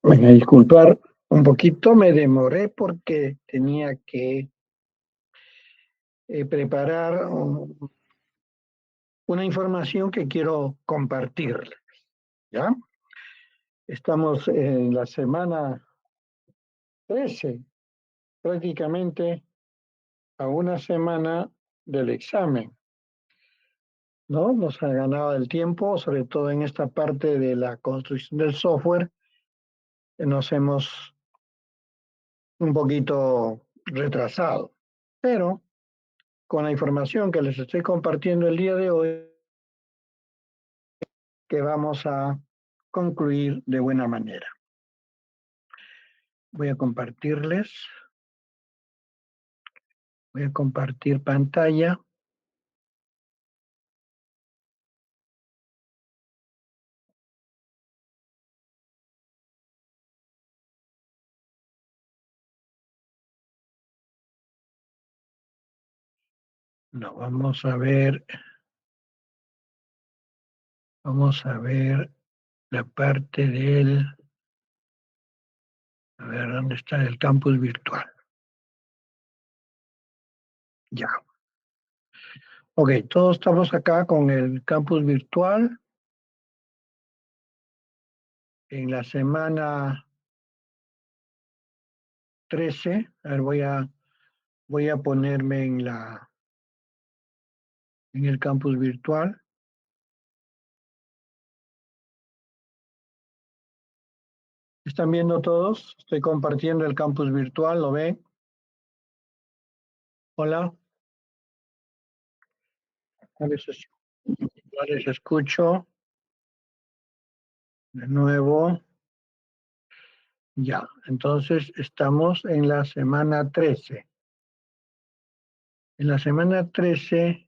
Venga, disculpar un poquito, me demoré porque tenía que preparar una información que quiero compartir, ¿ya? Estamos en la semana 13, prácticamente a una semana del examen, ¿no? Nos ha ganado el tiempo, sobre todo en esta parte de la construcción del software, nos hemos un poquito retrasado, pero con la información que les estoy compartiendo el día de hoy, que vamos a concluir de buena manera. Voy a compartirles, voy a compartir pantalla. No, vamos a ver la parte del, a ver, ¿dónde está el campus virtual? Ya. Ok, todos estamos acá con el campus virtual en la semana 13. A ver, voy a ponerme en el campus virtual. ¿Están viendo todos? Estoy compartiendo el campus virtual, ¿lo ven? Hola, ya les escucho de nuevo. Ya, entonces estamos en la semana 13. En la semana 13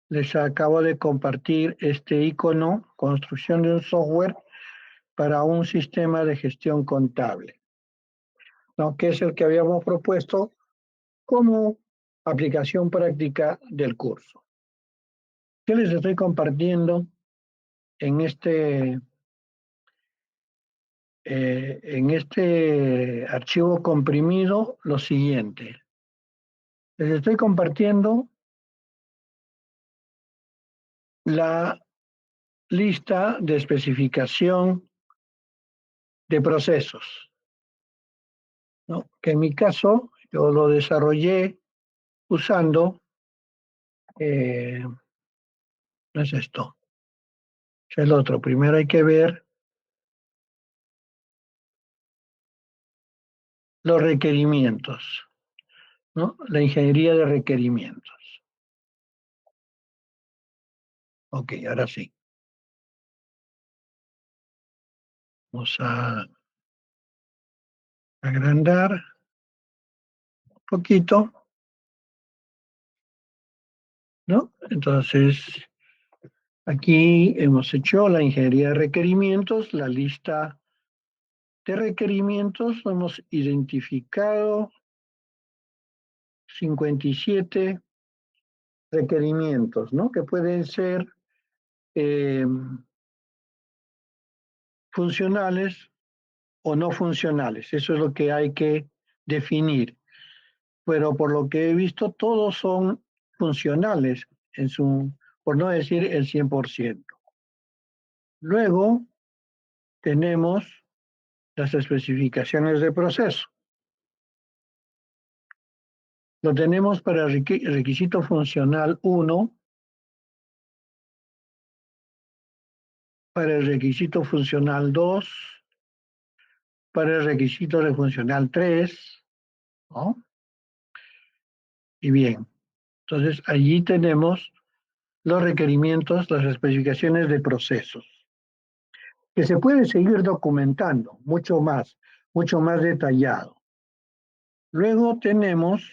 les acabo de compartir este icono, construcción de un software para un sistema de gestión contable, ¿no? Que es el que habíamos propuesto como aplicación práctica del curso. ¿Qué les estoy compartiendo en este archivo comprimido? Lo siguiente. Les estoy compartiendo la lista de especificación de procesos, ¿no? Que en mi caso yo lo desarrollé usando, no es esto, es el otro. Primero hay que ver los requerimientos, ¿no? La ingeniería de requerimientos. Ok, ahora sí. Vamos a agrandar un poquito, ¿no? Entonces, aquí hemos hecho la ingeniería de requerimientos, la lista de requerimientos, hemos identificado 57 requerimientos, ¿no? Que pueden ser eh, funcionales o no funcionales. Eso es lo que hay que definir. Pero por lo que he visto, todos son funcionales, por no decir el 100%. Luego tenemos las especificaciones de proceso. Lo tenemos para el requisito funcional 1, para el requisito funcional 2, para el requisito de funcional 3, ¿no? Y bien, entonces allí tenemos los requerimientos, las especificaciones de procesos, que se puede seguir documentando mucho más detallado. Luego tenemos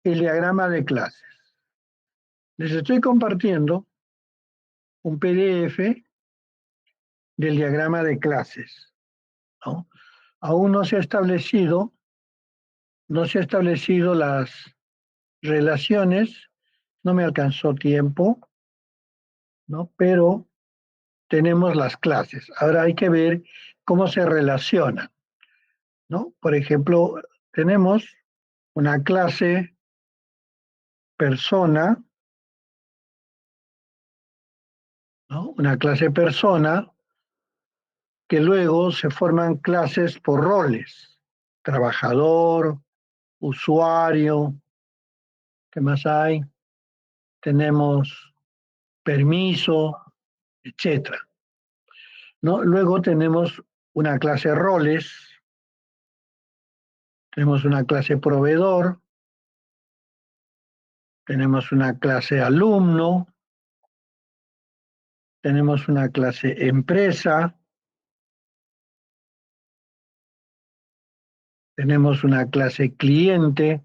el diagrama de clases. Les estoy compartiendo un PDF del diagrama de clases, ¿no? Aún no se ha establecido las relaciones no me alcanzó tiempo, ¿no? Pero tenemos las clases. Ahora hay que ver cómo se relacionan, ¿no? Por ejemplo, tenemos una clase persona, ¿no? Una clase persona que luego se forman clases por roles, trabajador, usuario, ¿qué más hay? Tenemos permiso, etcétera, ¿no? Luego tenemos una clase roles, tenemos una clase proveedor, tenemos una clase alumno, tenemos una clase empresa, tenemos una clase cliente,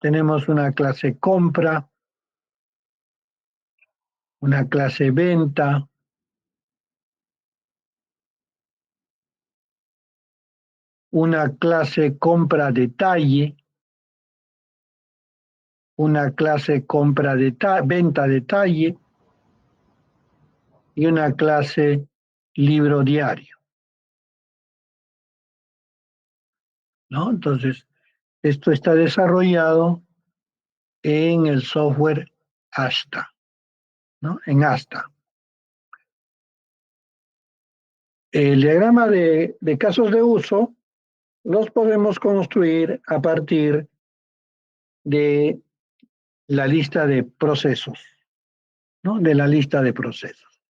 tenemos una clase compra, una clase venta, una clase compra detalle, una clase venta detalle y una clase libro diario, ¿no? Entonces, esto está desarrollado en el software Asta, ¿no? En Asta. El diagrama de casos de uso los podemos construir a partir de la lista de procesos, ¿no? De la lista de procesos.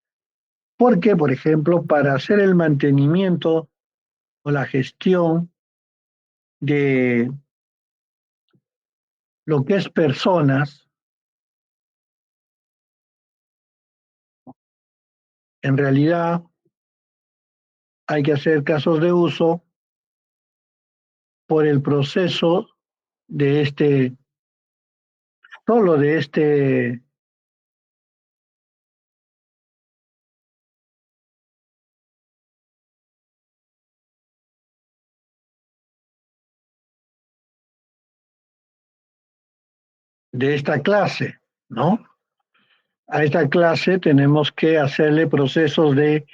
Porque, por ejemplo, para hacer el mantenimiento o la gestión de lo que es personas, en realidad hay que hacer casos de uso por el proceso de solo de esta clase, ¿no? A esta clase tenemos que hacerle procesos de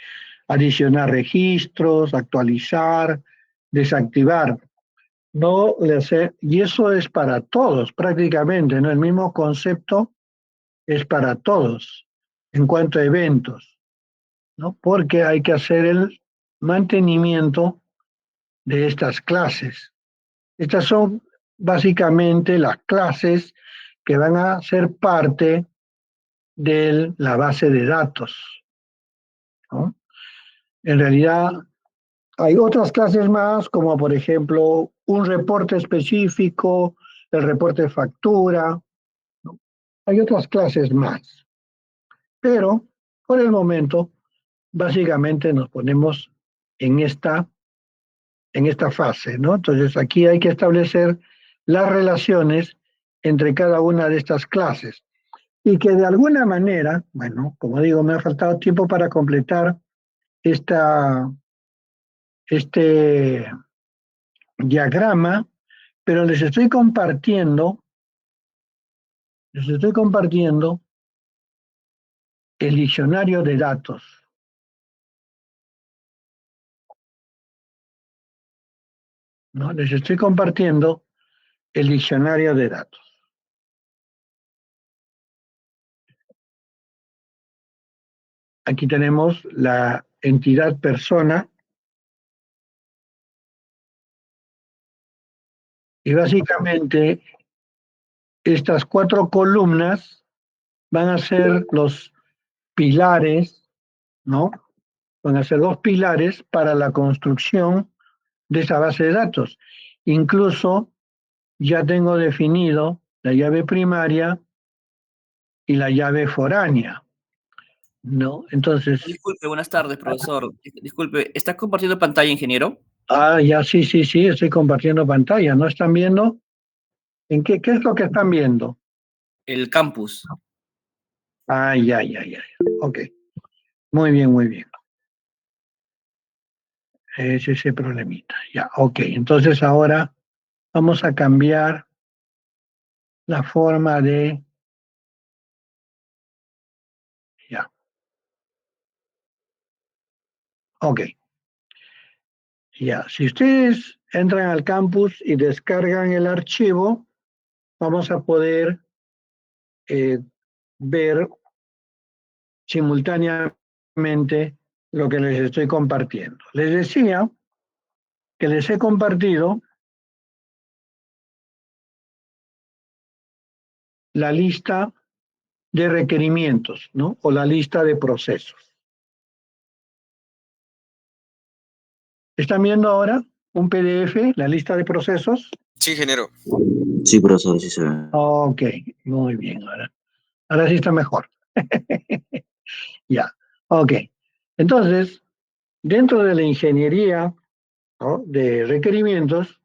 adicionar registros, actualizar, desactivar. No le hace, y eso es para todos prácticamente, ¿no? El mismo concepto es para todos en cuanto a eventos, ¿no? Porque hay que hacer el mantenimiento de estas clases. Estas son básicamente las clases que van a ser parte de la base de datos, ¿no? En realidad hay otras clases más, como por ejemplo un reporte específico, el reporte de factura, ¿no? Hay otras clases más, pero por el momento básicamente nos ponemos en esta fase, ¿no? Entonces aquí hay que establecer las relaciones entre cada una de estas clases y que de alguna manera, bueno, como digo, me ha faltado tiempo para completar esta, este diagrama, pero les estoy compartiendo el diccionario de datos, ¿no? Les estoy compartiendo el diccionario de datos. Aquí tenemos la entidad persona y básicamente estas cuatro columnas van a ser los pilares, ¿no? Van a ser dos pilares para la construcción de esa base de datos. Incluso ya tengo definido la llave primaria y la llave foránea, ¿no? Entonces, Disculpe, buenas tardes, profesor. Disculpe, ¿está compartiendo pantalla, ingeniero? ya sí, sí, sí, estoy compartiendo pantalla, ¿no están viendo? ¿Qué es lo que están viendo? El campus. Ya. Ok, muy bien, muy bien. Es ese problemita. Ya, ok. Entonces ahora vamos a cambiar la forma de... Ya, ok. Ya, si ustedes entran al campus y descargan el archivo, vamos a poder eh, ver simultáneamente lo que les estoy compartiendo. Les decía que les he compartido la lista de requerimientos, ¿no? O la lista de procesos. ¿Están viendo ahora un PDF, la lista de procesos? Sí, ingeniero. Sí, profesor, sí se ve. Ok, muy bien. Ahora sí está mejor. Ya, ok. Entonces, dentro de la ingeniería, ¿no?, de requerimientos,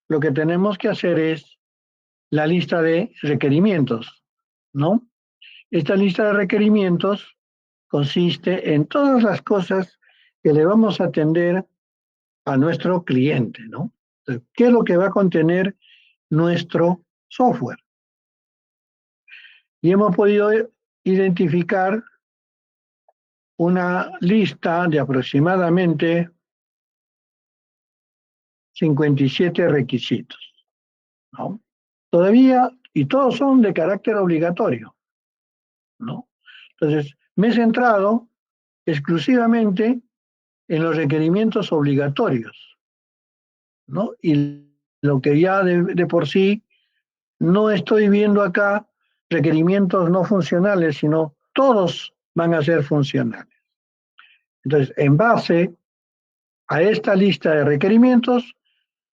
lo que tenemos que hacer es la lista de requerimientos, ¿no? Esta lista de requerimientos consiste en todas las cosas que le vamos a atender a nuestro cliente, ¿no? Entonces, ¿qué es lo que va a contener nuestro software? Y hemos podido identificar una lista de aproximadamente 57 requisitos, ¿no? Todavía, y todos son de carácter obligatorio, ¿no? Entonces, me he centrado exclusivamente en los requerimientos obligatorios, ¿no? Y lo que ya de por sí no estoy viendo acá requerimientos no funcionales, sino todos van a ser funcionales. Entonces, en base a esta lista de requerimientos,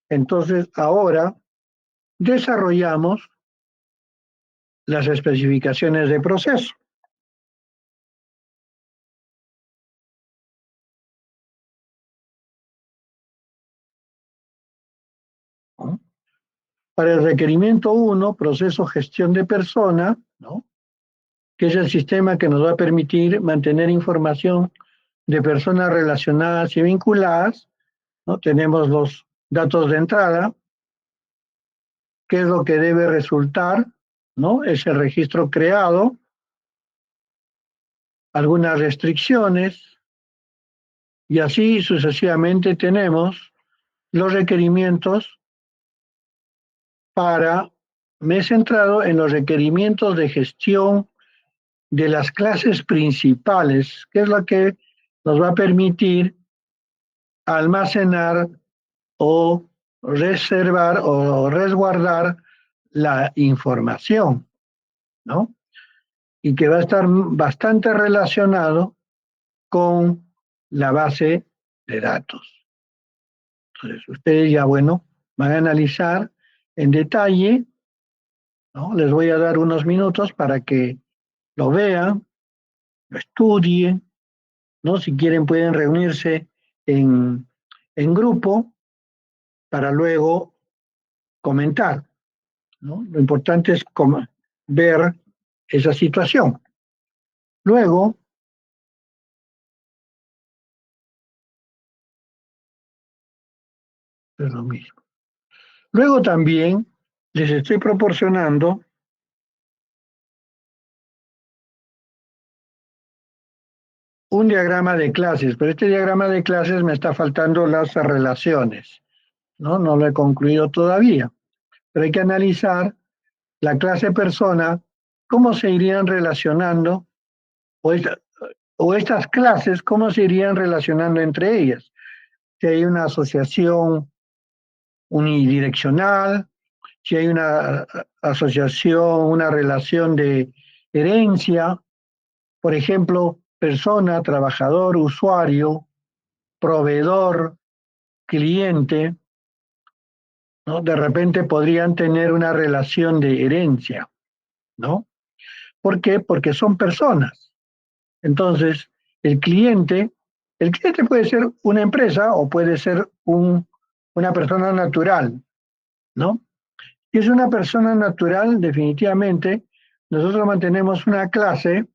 entonces ahora desarrollamos las especificaciones de proceso, ¿no? Para el requerimiento 1, proceso gestión de persona, ¿no?, que es el sistema que nos va a permitir mantener información de personas relacionadas y vinculadas, ¿no? Tenemos los datos de entrada, qué es lo que debe resultar, ¿no? Es el registro creado, algunas restricciones, y así sucesivamente tenemos los requerimientos para, me he centrado en los requerimientos de gestión de las clases principales, que es lo que nos va a permitir almacenar o reservar o resguardar la información, ¿no? Y que va a estar bastante relacionado con la base de datos. Entonces, ustedes ya, bueno, van a analizar en detalle, ¿no? Les voy a dar unos minutos para que lo vean, lo estudien, ¿no? Si quieren pueden reunirse en grupo para luego comentar, ¿no? Lo importante es ver esa situación. Luego, es lo mismo. Luego también les estoy proporcionando un diagrama de clases, pero este diagrama de clases me está faltando las relaciones, ¿no? No lo he concluido todavía, pero hay que analizar la clase persona, cómo se irían relacionando, o, o estas clases, cómo se irían relacionando entre ellas. Si hay una asociación unidireccional, si hay una asociación, una relación de herencia, por ejemplo, persona, trabajador, usuario, proveedor, cliente, ¿no? De repente podrían tener una relación de herencia, ¿no? ¿Por qué? Porque son personas. Entonces, el cliente puede ser una empresa o puede ser una persona natural, ¿no? Si es una persona natural, definitivamente, nosotros mantenemos una clase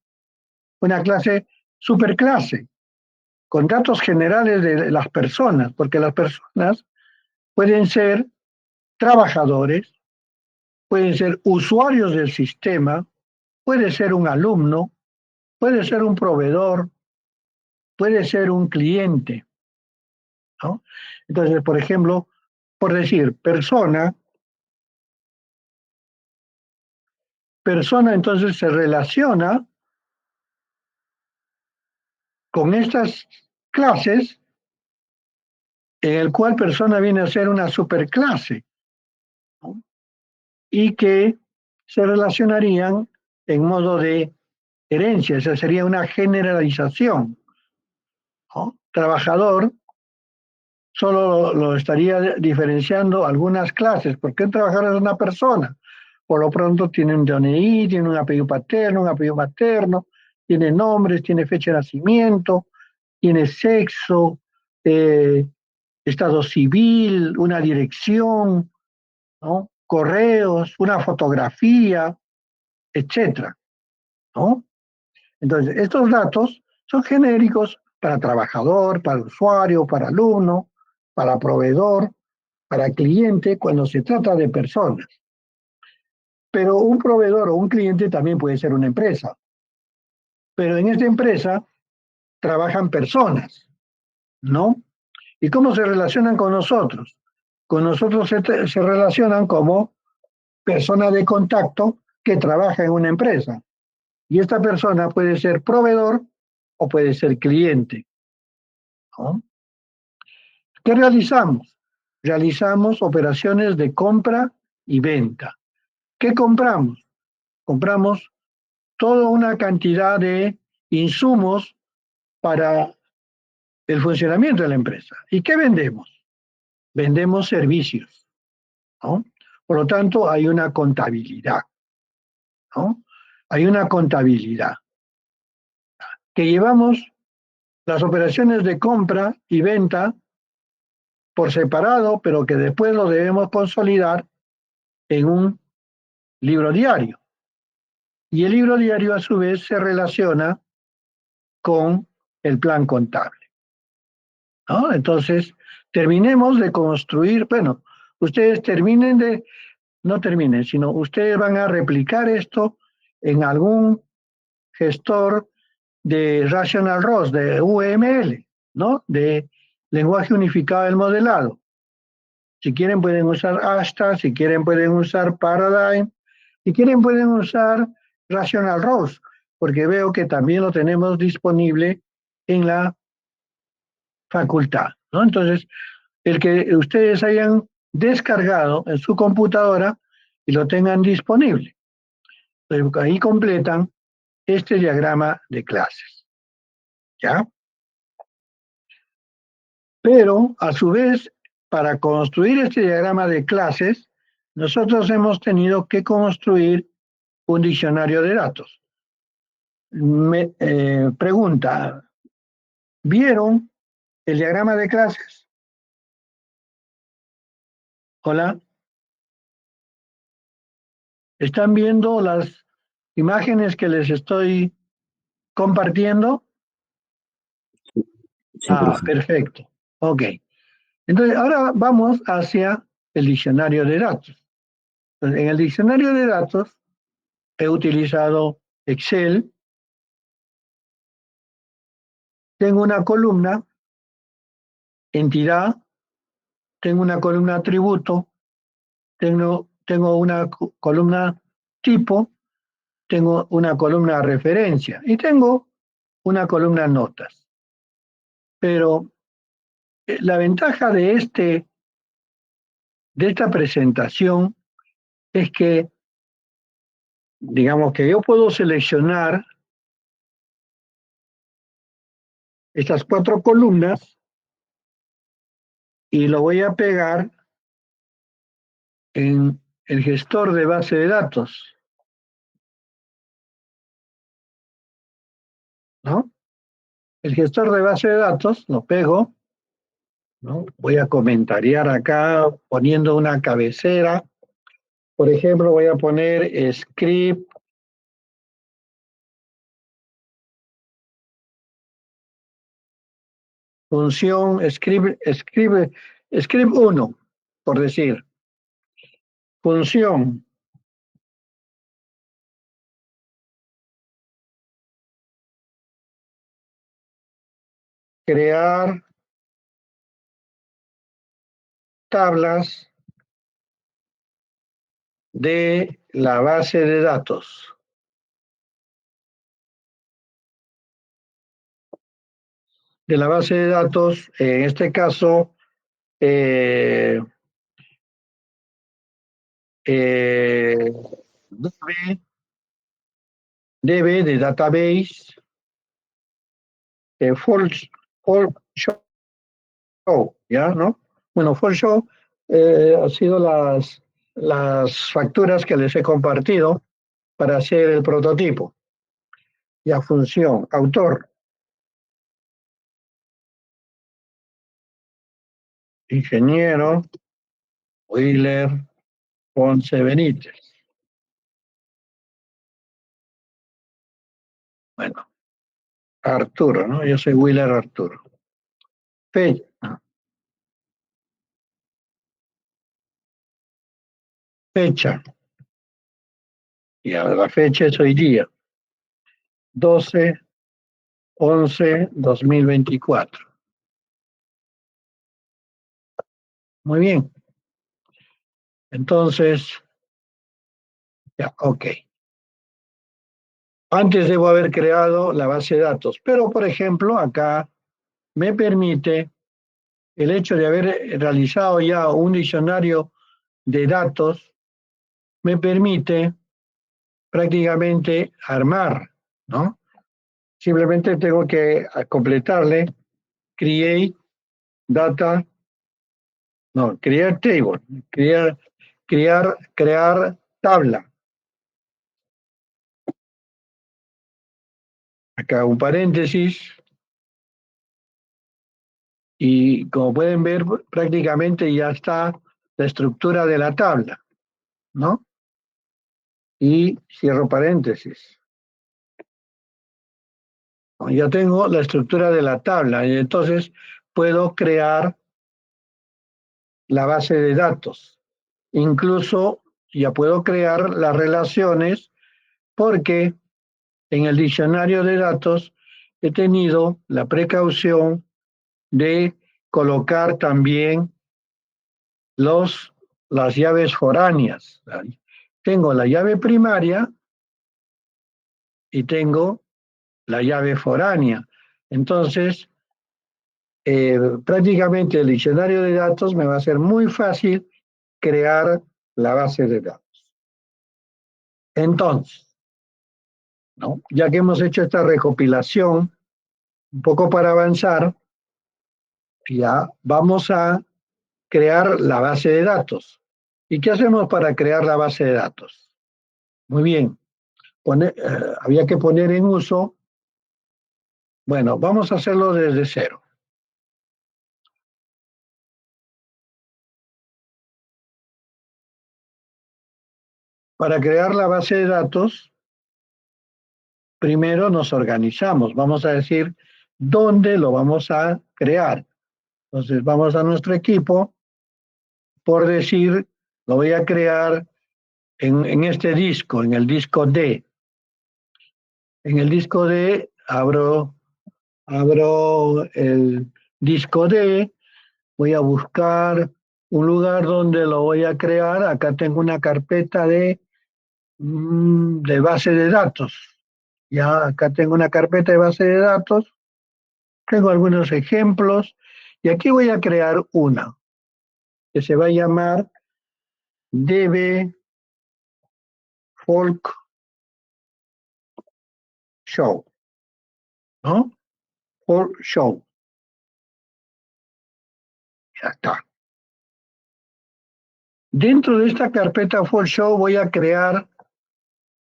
superclase, con datos generales de las personas, porque las personas pueden ser trabajadores, pueden ser usuarios del sistema, puede ser un alumno, puede ser un proveedor, puede ser un cliente, ¿no? Entonces, por ejemplo, por decir persona entonces se relaciona con estas clases en el cual persona viene a ser una superclase, ¿no? Y que se relacionarían en modo de herencia, esa sería una generalización, ¿no? Trabajador solo lo estaría diferenciando algunas clases, porque un trabajador es una persona, por lo pronto tiene un DNI, tiene un apellido paterno, un apellido materno, tiene nombres, tiene fecha de nacimiento, tiene sexo, estado civil, una dirección, ¿no? Correos, una fotografía, etcétera, ¿no? Entonces, estos datos son genéricos para trabajador, para usuario, para alumno, para proveedor, para cliente, cuando se trata de personas. Pero un proveedor o un cliente también puede ser una empresa. Pero en esta empresa trabajan personas, ¿no? ¿Y cómo se relacionan con nosotros? Con nosotros se relacionan como persona de contacto que trabaja en una empresa. Y esta persona puede ser proveedor o puede ser cliente, ¿no? ¿Qué realizamos? Realizamos operaciones de compra y venta. ¿Qué compramos? Compramos toda una cantidad de insumos para el funcionamiento de la empresa. ¿Y qué vendemos? Vendemos servicios, ¿no? Por lo tanto, hay una contabilidad, ¿no? Hay una contabilidad que llevamos las operaciones de compra y venta por separado, pero que después lo debemos consolidar en un libro diario. Y el libro diario a su vez se relaciona con el plan contable, ¿no? Entonces, terminemos de construir, bueno, ustedes no terminen, sino ustedes van a replicar esto en algún gestor de Rational ROS, de UML, ¿no? De lenguaje unificado del modelado. Si quieren pueden usar Asta, si quieren pueden usar Paradigm, si quieren pueden usar Rational ROS, porque veo que también lo tenemos disponible en la facultad, ¿no? Entonces, el que ustedes hayan descargado en su computadora y lo tengan disponible. Entonces, ahí completan este diagrama de clases, ¿ya? Pero, a su vez, para construir este diagrama de clases, nosotros hemos tenido que construir un diccionario de datos. Pregunta, ¿vieron el diagrama de clases? Hola, ¿están viendo las imágenes que les estoy compartiendo? Sí, profe. Perfecto. Ok. Entonces, ahora vamos hacia el diccionario de datos. Entonces, en el diccionario de datos he utilizado Excel. Tengo una columna, entidad, tengo una columna atributo, tengo una columna tipo, tengo una columna referencia y tengo una columna notas. Pero la ventaja de esta presentación es que, digamos que yo puedo seleccionar estas 4 columnas y lo voy a pegar en el gestor de base de datos, ¿no? El gestor de base de datos lo pego, ¿no? Voy a comentariar acá poniendo una cabecera. Por ejemplo, voy a poner script función script 1, por decir. Función. Crear tablas de la base de datos. De la base de datos, en este caso, DB de database, full show, ¿ya? ¿No? Bueno, full show ha sido las facturas que les he compartido para hacer el prototipo. Ya, función, autor, ingeniero, Willer, Ponce Benítez. Bueno, Arturo, ¿no? Yo soy Willer Arturo. Fecha. Ya, la fecha es hoy día. 12/11/2024. Muy bien. Entonces, ya, ok. Antes debo haber creado la base de datos, pero por ejemplo, acá me permite el hecho de haber realizado ya un diccionario de datos, me permite prácticamente armar, ¿no? Simplemente tengo que completarle create data, no, crear table, crear tabla. Acá un paréntesis y como pueden ver prácticamente ya está la estructura de la tabla, ¿no? Y cierro paréntesis. Ya tengo la estructura de la tabla y entonces puedo crear la base de datos. Incluso ya puedo crear las relaciones porque en el diccionario de datos he tenido la precaución de colocar también las llaves foráneas. Tengo la llave primaria y tengo la llave foránea. Entonces, prácticamente el diccionario de datos me va a ser muy fácil crear la base de datos. Entonces, ¿no? Ya que hemos hecho esta recopilación, un poco para avanzar, ya vamos a crear la base de datos. ¿Y qué hacemos para crear la base de datos? Muy bien, había que poner en uso, bueno, vamos a hacerlo desde cero. Para crear la base de datos, primero nos organizamos, vamos a decir dónde lo vamos a crear. Entonces vamos a nuestro equipo, por decir, lo voy a crear en este disco, en el disco D. En el disco D abro el disco D, voy a buscar un lugar donde lo voy a crear. Acá tengo una carpeta de base de datos. Ya acá tengo una carpeta de base de datos, tengo algunos ejemplos y aquí voy a crear una que se va a llamar DB Folk Show, ¿no? Folk Show. Ya está. Dentro de esta carpeta Folk Show voy a crear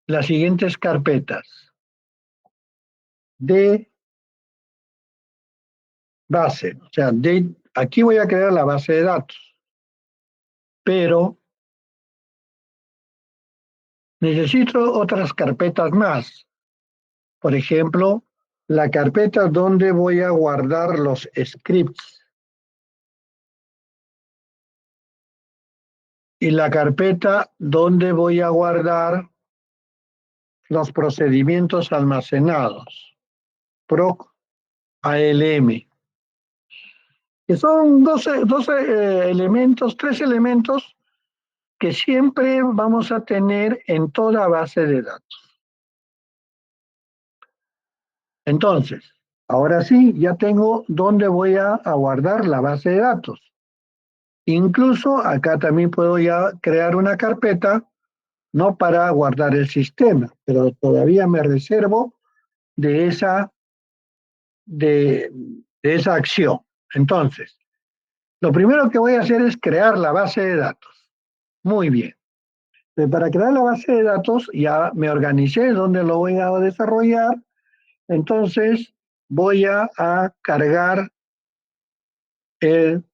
las siguientes carpetas. De base, o sea, aquí voy a crear la base de datos, pero necesito otras carpetas más. Por ejemplo, la carpeta donde voy a guardar los scripts. y la carpeta donde voy a guardar los procedimientos almacenados, proc ALM, que son 12 elementos, 3 elementos que siempre vamos a tener en toda base de datos. Entonces, ahora sí, ya tengo dónde voy a guardar la base de datos. Incluso acá también puedo ya crear una carpeta, no para guardar el sistema, pero todavía me reservo de esa acción. Entonces, lo primero que voy a hacer es crear la base de datos. Muy bien. Para crear la base de datos ya me organicé dónde lo voy a desarrollar. Entonces voy a cargar el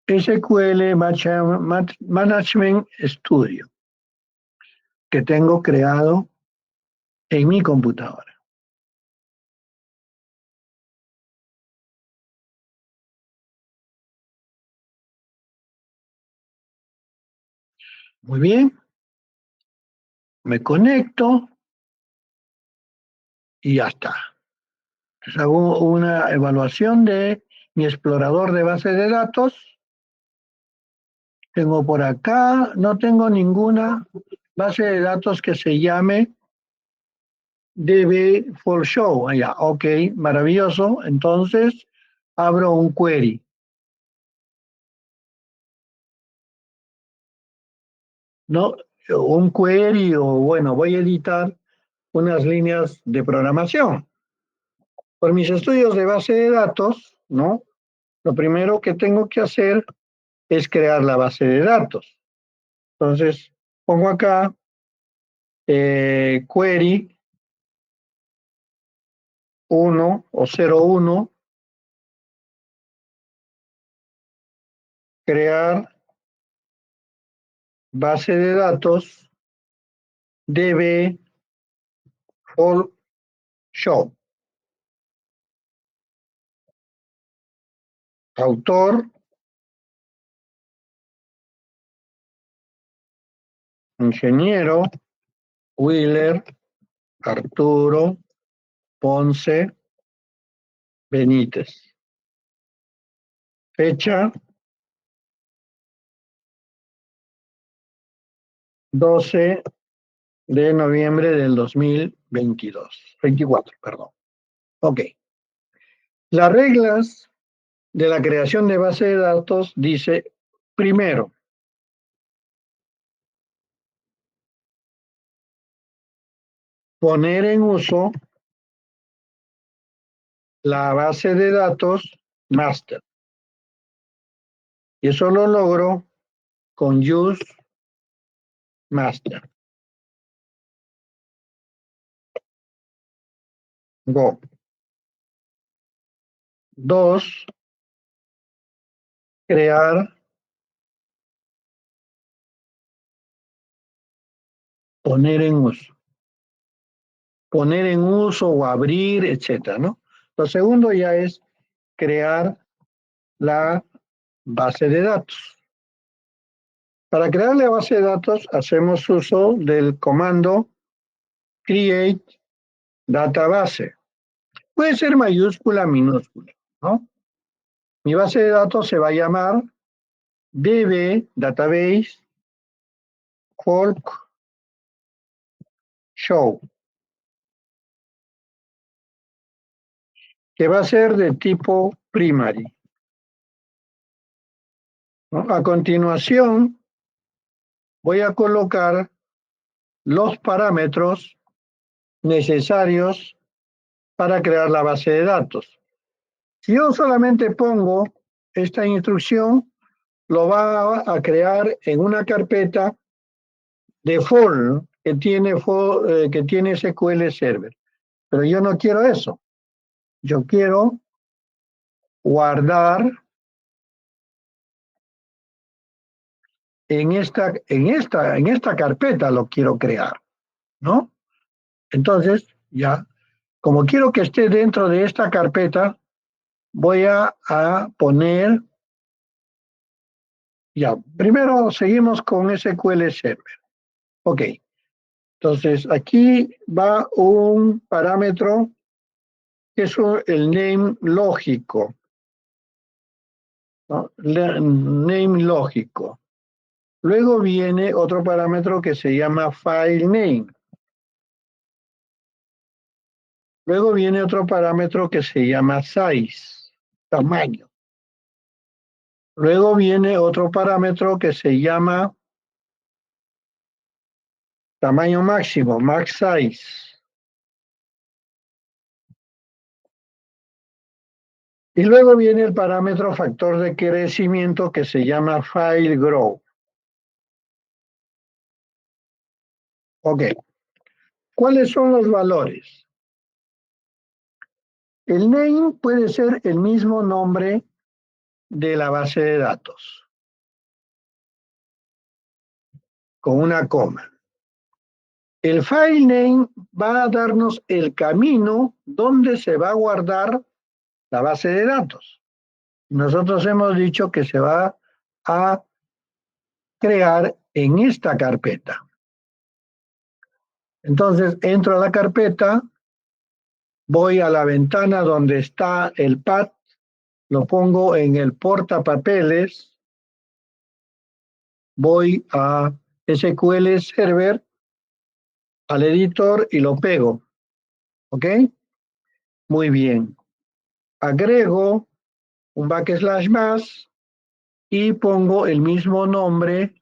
SQL Management Studio que tengo creado en mi computadora. Muy bien. Me conecto y ya está. Entonces hago una evaluación de mi explorador de base de datos. Tengo por acá, no tengo ninguna base de datos que se llame DB for show. Ya, ok, maravilloso. Entonces abro un query. ¿No? Un query o bueno, voy a editar unas líneas de programación. Por mis estudios de base de datos, ¿no? Lo primero que tengo que hacer es crear la base de datos. Entonces, pongo acá query 1 o 01, crear base de datos DB for show. Autor, ingeniero, Wheeler, Arturo, Ponce, Benítez. Fecha 12 de noviembre del 24, perdón. Ok. Las reglas de la creación de base de datos dice, primero, poner en uso la base de datos master. Y eso lo logro con use master. Go. 2, crear, poner en uso. Poner en uso o abrir, etcétera, ¿no? Lo segundo ya es crear la base de datos. Para crear la base de datos hacemos uso del comando create database. Puede ser mayúscula, minúscula, ¿no? Mi base de datos se va a llamar DB Database Folk Show, que va a ser de tipo primary, ¿no? A continuación, voy a colocar los parámetros necesarios para crear la base de datos. Si yo solamente pongo esta instrucción, lo va a crear en una carpeta default que tiene SQL Server. Pero yo no quiero eso. Yo quiero guardar en esta carpeta, lo quiero crear, ¿no? Entonces, ya, como quiero que esté dentro de esta carpeta, voy a poner Ya, primero seguimos con SQL Server. Ok, entonces aquí va un parámetro que es el name lógico, ¿no? Name lógico. Luego viene otro parámetro que se llama file name. Luego viene otro parámetro que se llama size, tamaño. Luego viene otro parámetro que se llama tamaño máximo, max size. Y luego viene el parámetro factor de crecimiento que se llama file grow. Ok, ¿cuáles son los valores? El name puede ser el mismo nombre de la base de datos, con una coma. El file name va a darnos el camino donde se va a guardar la base de datos. Nosotros hemos dicho que se va a crear en esta carpeta. Entonces entro a la carpeta, voy a la ventana donde está el path, lo pongo en el portapapeles, voy a SQL Server, al editor y lo pego. ¿Ok? Muy bien. Agrego un backslash más y pongo el mismo nombre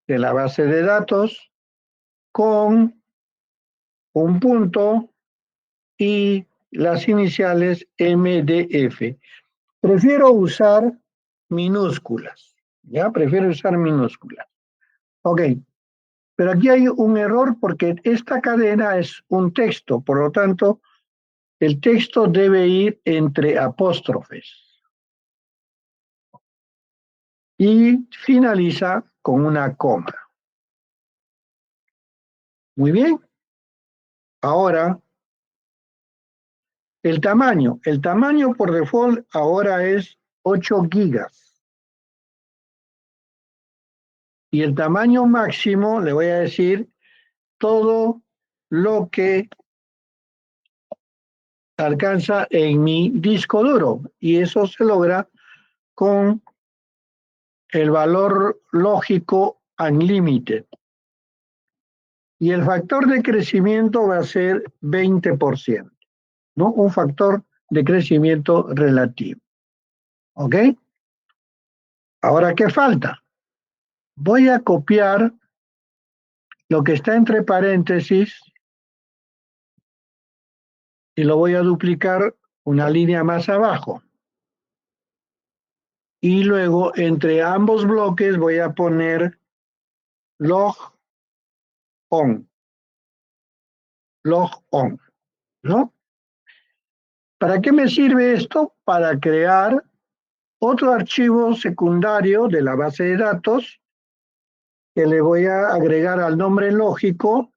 de la base de datos con un punto y las iniciales MDF. Prefiero usar minúsculas, ¿ya? Prefiero usar minúsculas. Ok, pero aquí hay un error porque esta cadena es un texto, por lo tanto, el texto debe ir entre apóstrofes y finaliza con una coma. Muy bien. Ahora, el tamaño. El tamaño por default ahora es 8 gigas. Y el tamaño máximo, le voy a decir, todo lo que alcanza en mi disco duro. Y eso se logra con el valor lógico unlimited. Y el factor de crecimiento va a ser 20%, ¿no? Un factor de crecimiento relativo. ¿Ok? Ahora, ¿qué falta? Voy a copiar lo que está entre paréntesis y lo voy a duplicar una línea más abajo. Y luego entre ambos bloques voy a poner log on, ¿no? ¿Para qué me sirve esto? Para crear otro archivo secundario de la base de datos que le voy a agregar al nombre lógico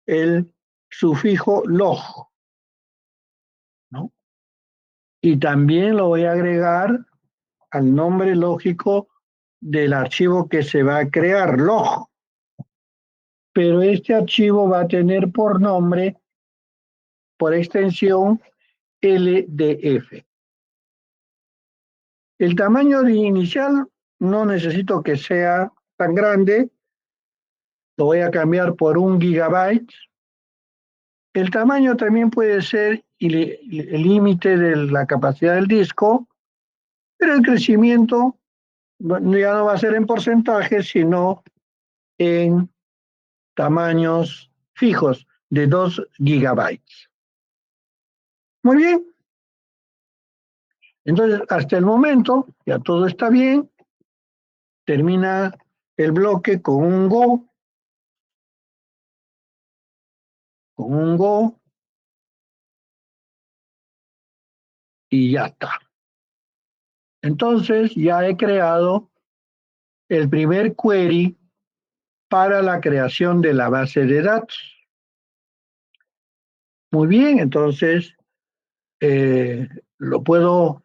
el sufijo log, ¿no? Y también lo voy a agregar al nombre lógico del archivo que se va a crear, log. Pero este archivo va a tener por nombre, por extensión, LDF. El tamaño inicial no necesito que sea tan grande, lo voy a cambiar por 1 gigabyte. El tamaño también puede ser el límite de la capacidad del disco, pero el crecimiento ya no va a ser en porcentaje, sino en tamaños fijos de 2 gigabytes. Muy bien. Entonces, hasta el momento, ya todo está bien. Termina el bloque con un go, y ya está. Entonces, ya he creado el primer query para la creación de la base de datos. Muy bien, entonces lo puedo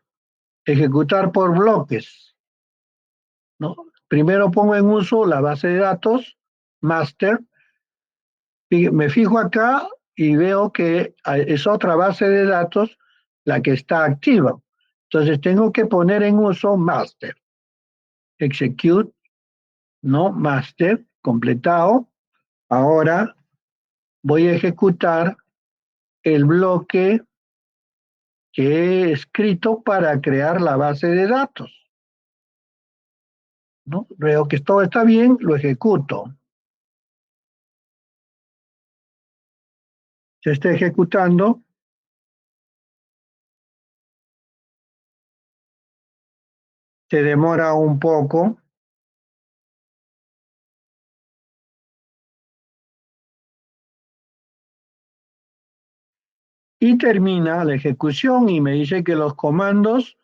ejecutar por bloques, ¿no? primero pongo en uso la base de datos master. Me fijo acá y veo que es otra base de datos la que está activa. Entonces tengo que poner en uso master. Execute, no master, completado. Ahora voy a ejecutar el bloque que he escrito para crear la base de datos, ¿no? Veo que todo está bien, lo ejecuto. Se está ejecutando. Se demora un poco. Y termina la ejecución y me dice que los comandos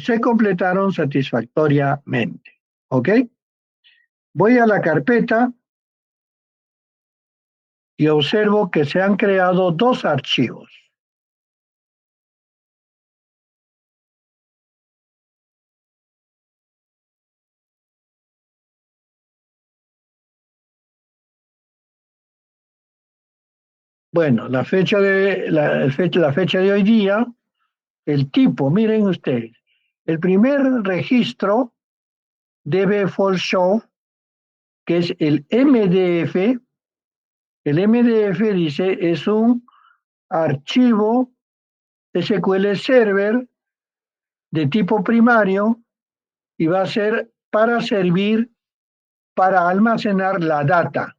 se completaron satisfactoriamente. ¿Ok? Voy a la carpeta y observo que se han creado dos archivos. Bueno, la fecha de hoy día, el tipo, miren ustedes, el primer registro debe for show, que es el MDF. El MDF dice es un archivo SQL Server de tipo primario y va a ser para servir para almacenar la data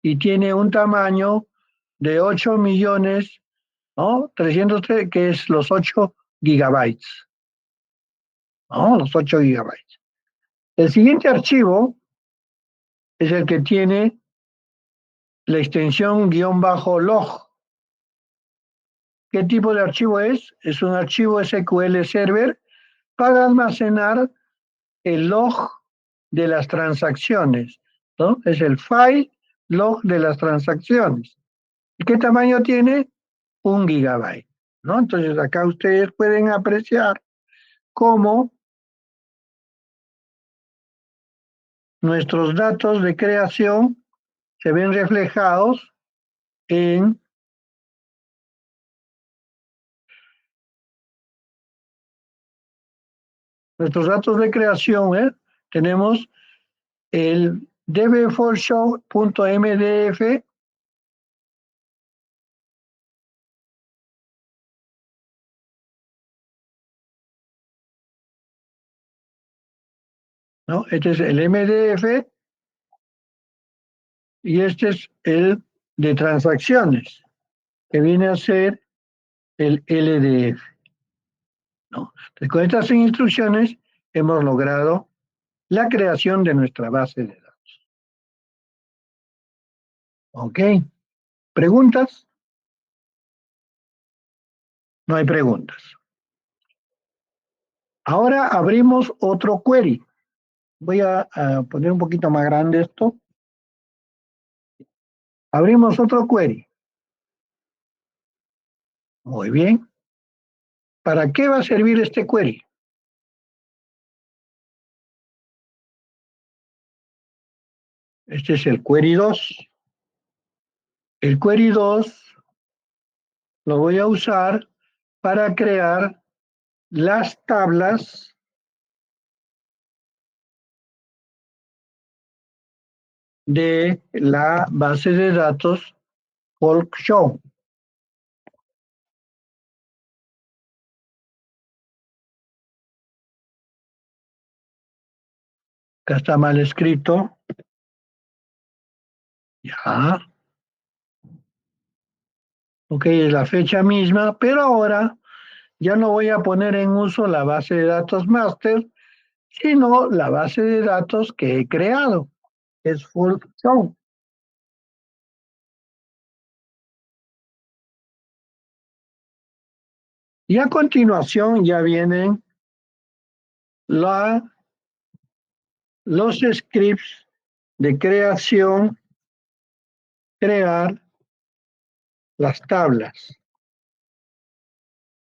y tiene un tamaño de 8 millones, ¿no? 303, que es los 8 gigabytes, ¿no? Los 8 gigabytes. El siguiente archivo es el que tiene la extensión -log. ¿Qué tipo de archivo es? Es un archivo SQL Server para almacenar el log de las transacciones, ¿no? Es el file log de las transacciones. ¿Y qué tamaño tiene? 1 gigabyte, ¿no? Entonces acá ustedes pueden apreciar cómo nuestros datos de creación se ven reflejados en nuestros datos de creación, ¿eh? Tenemos el dbforshow.mdf, ¿no? Este es el MDF y este es el de transacciones, que viene a ser el LDF, ¿no? Entonces, con estas instrucciones hemos logrado la creación de nuestra base de datos. ¿Ok? ¿Preguntas? No hay preguntas. Ahora abrimos otro query. Voy a poner un poquito más grande esto. Abrimos otro query. Muy bien. ¿Para qué va a servir este query? Este es el query 2. El query 2 lo voy a usar para crear las tablas de la base de datos Folk Show. Acá está mal escrito. Ya. Ok, es la fecha misma, pero ahora ya no voy a poner en uso la base de datos master, sino la base de datos que he creado. Es Folk Show. Y a continuación ya vienen los scripts de creación, crear las tablas,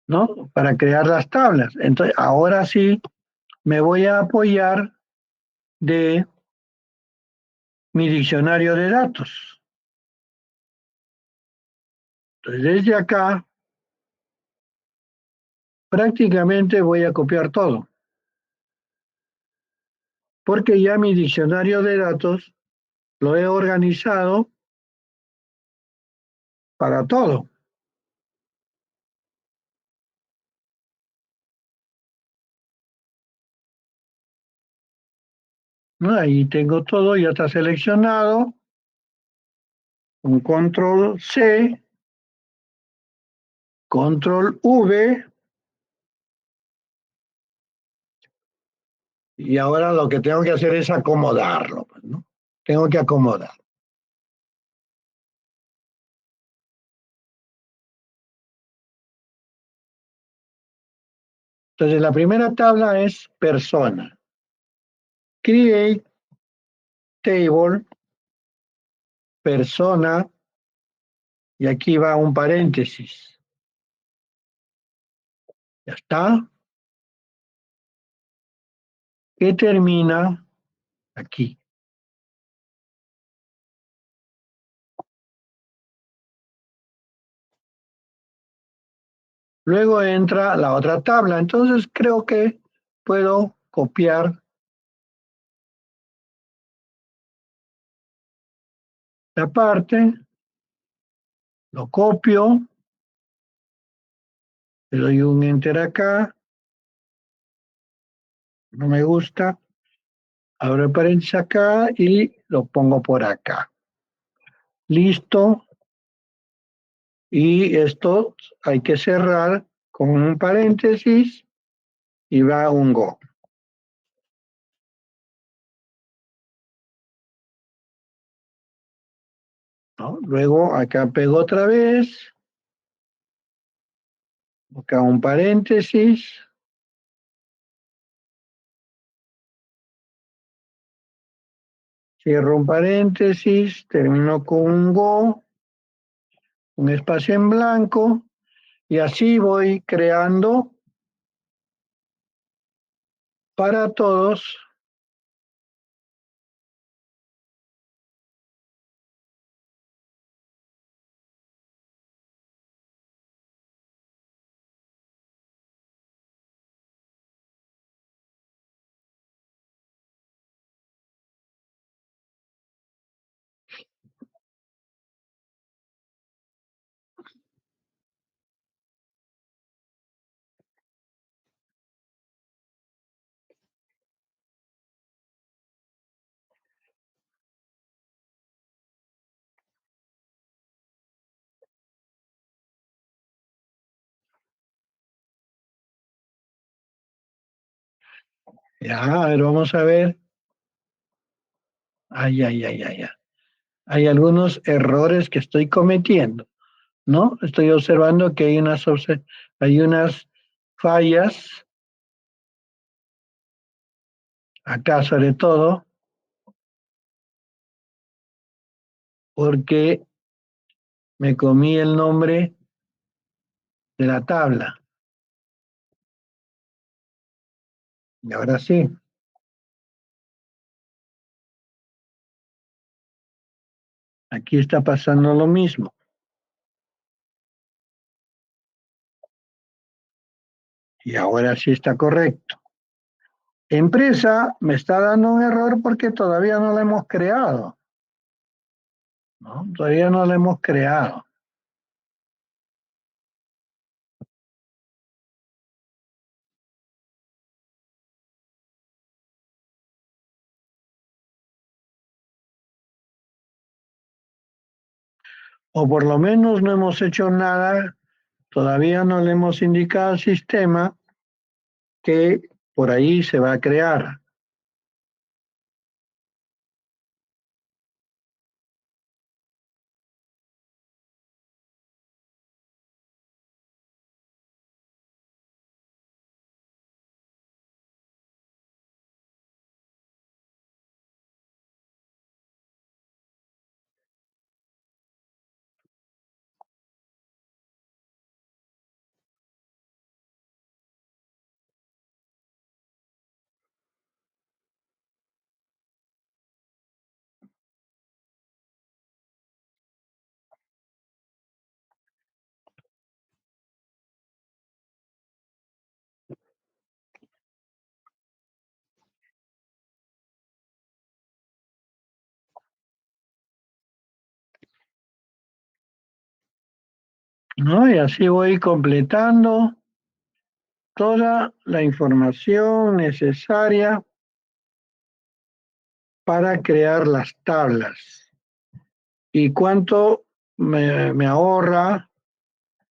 ¿no? Para crear las tablas. Entonces, ahora sí me voy a apoyar de mi diccionario de datos. Entonces, desde acá, prácticamente voy a copiar todo, porque ya mi diccionario de datos lo he organizado para todo. ¿No? Ahí tengo todo, ya está seleccionado, un control C, control V, y ahora lo que tengo que hacer es acomodarlo, pues, ¿no? Tengo que acomodar. Entonces, la primera tabla es persona. Create table, persona, y aquí va un paréntesis. Ya está. Que termina aquí. Luego entra la otra tabla. Entonces creo que puedo copiar la parte, lo copio, le doy un enter acá, no me gusta, abro el paréntesis acá y lo pongo por acá. Listo. Y esto hay que cerrar con un paréntesis y va un go. ¿No? Luego acá pego otra vez, acá un paréntesis, cierro un paréntesis, termino con un go, un espacio en blanco, y así voy creando para todos ya, a ver, vamos a ver. Ay, ay, ay, ay, ay. Hay algunos errores que estoy cometiendo, ¿no? Estoy observando que hay unas fallas, acá sobre todo, porque me comí el nombre de la tabla. Y ahora sí, aquí está pasando lo mismo. Y ahora sí está correcto. Empresa me está dando un error porque todavía no la hemos creado, ¿no? Todavía no la hemos creado. O por lo menos no hemos hecho nada, todavía no le hemos indicado al sistema que por ahí se va a crear. ¿no? Y así voy completando toda la información necesaria para crear las tablas. ¿Y cuánto me ahorra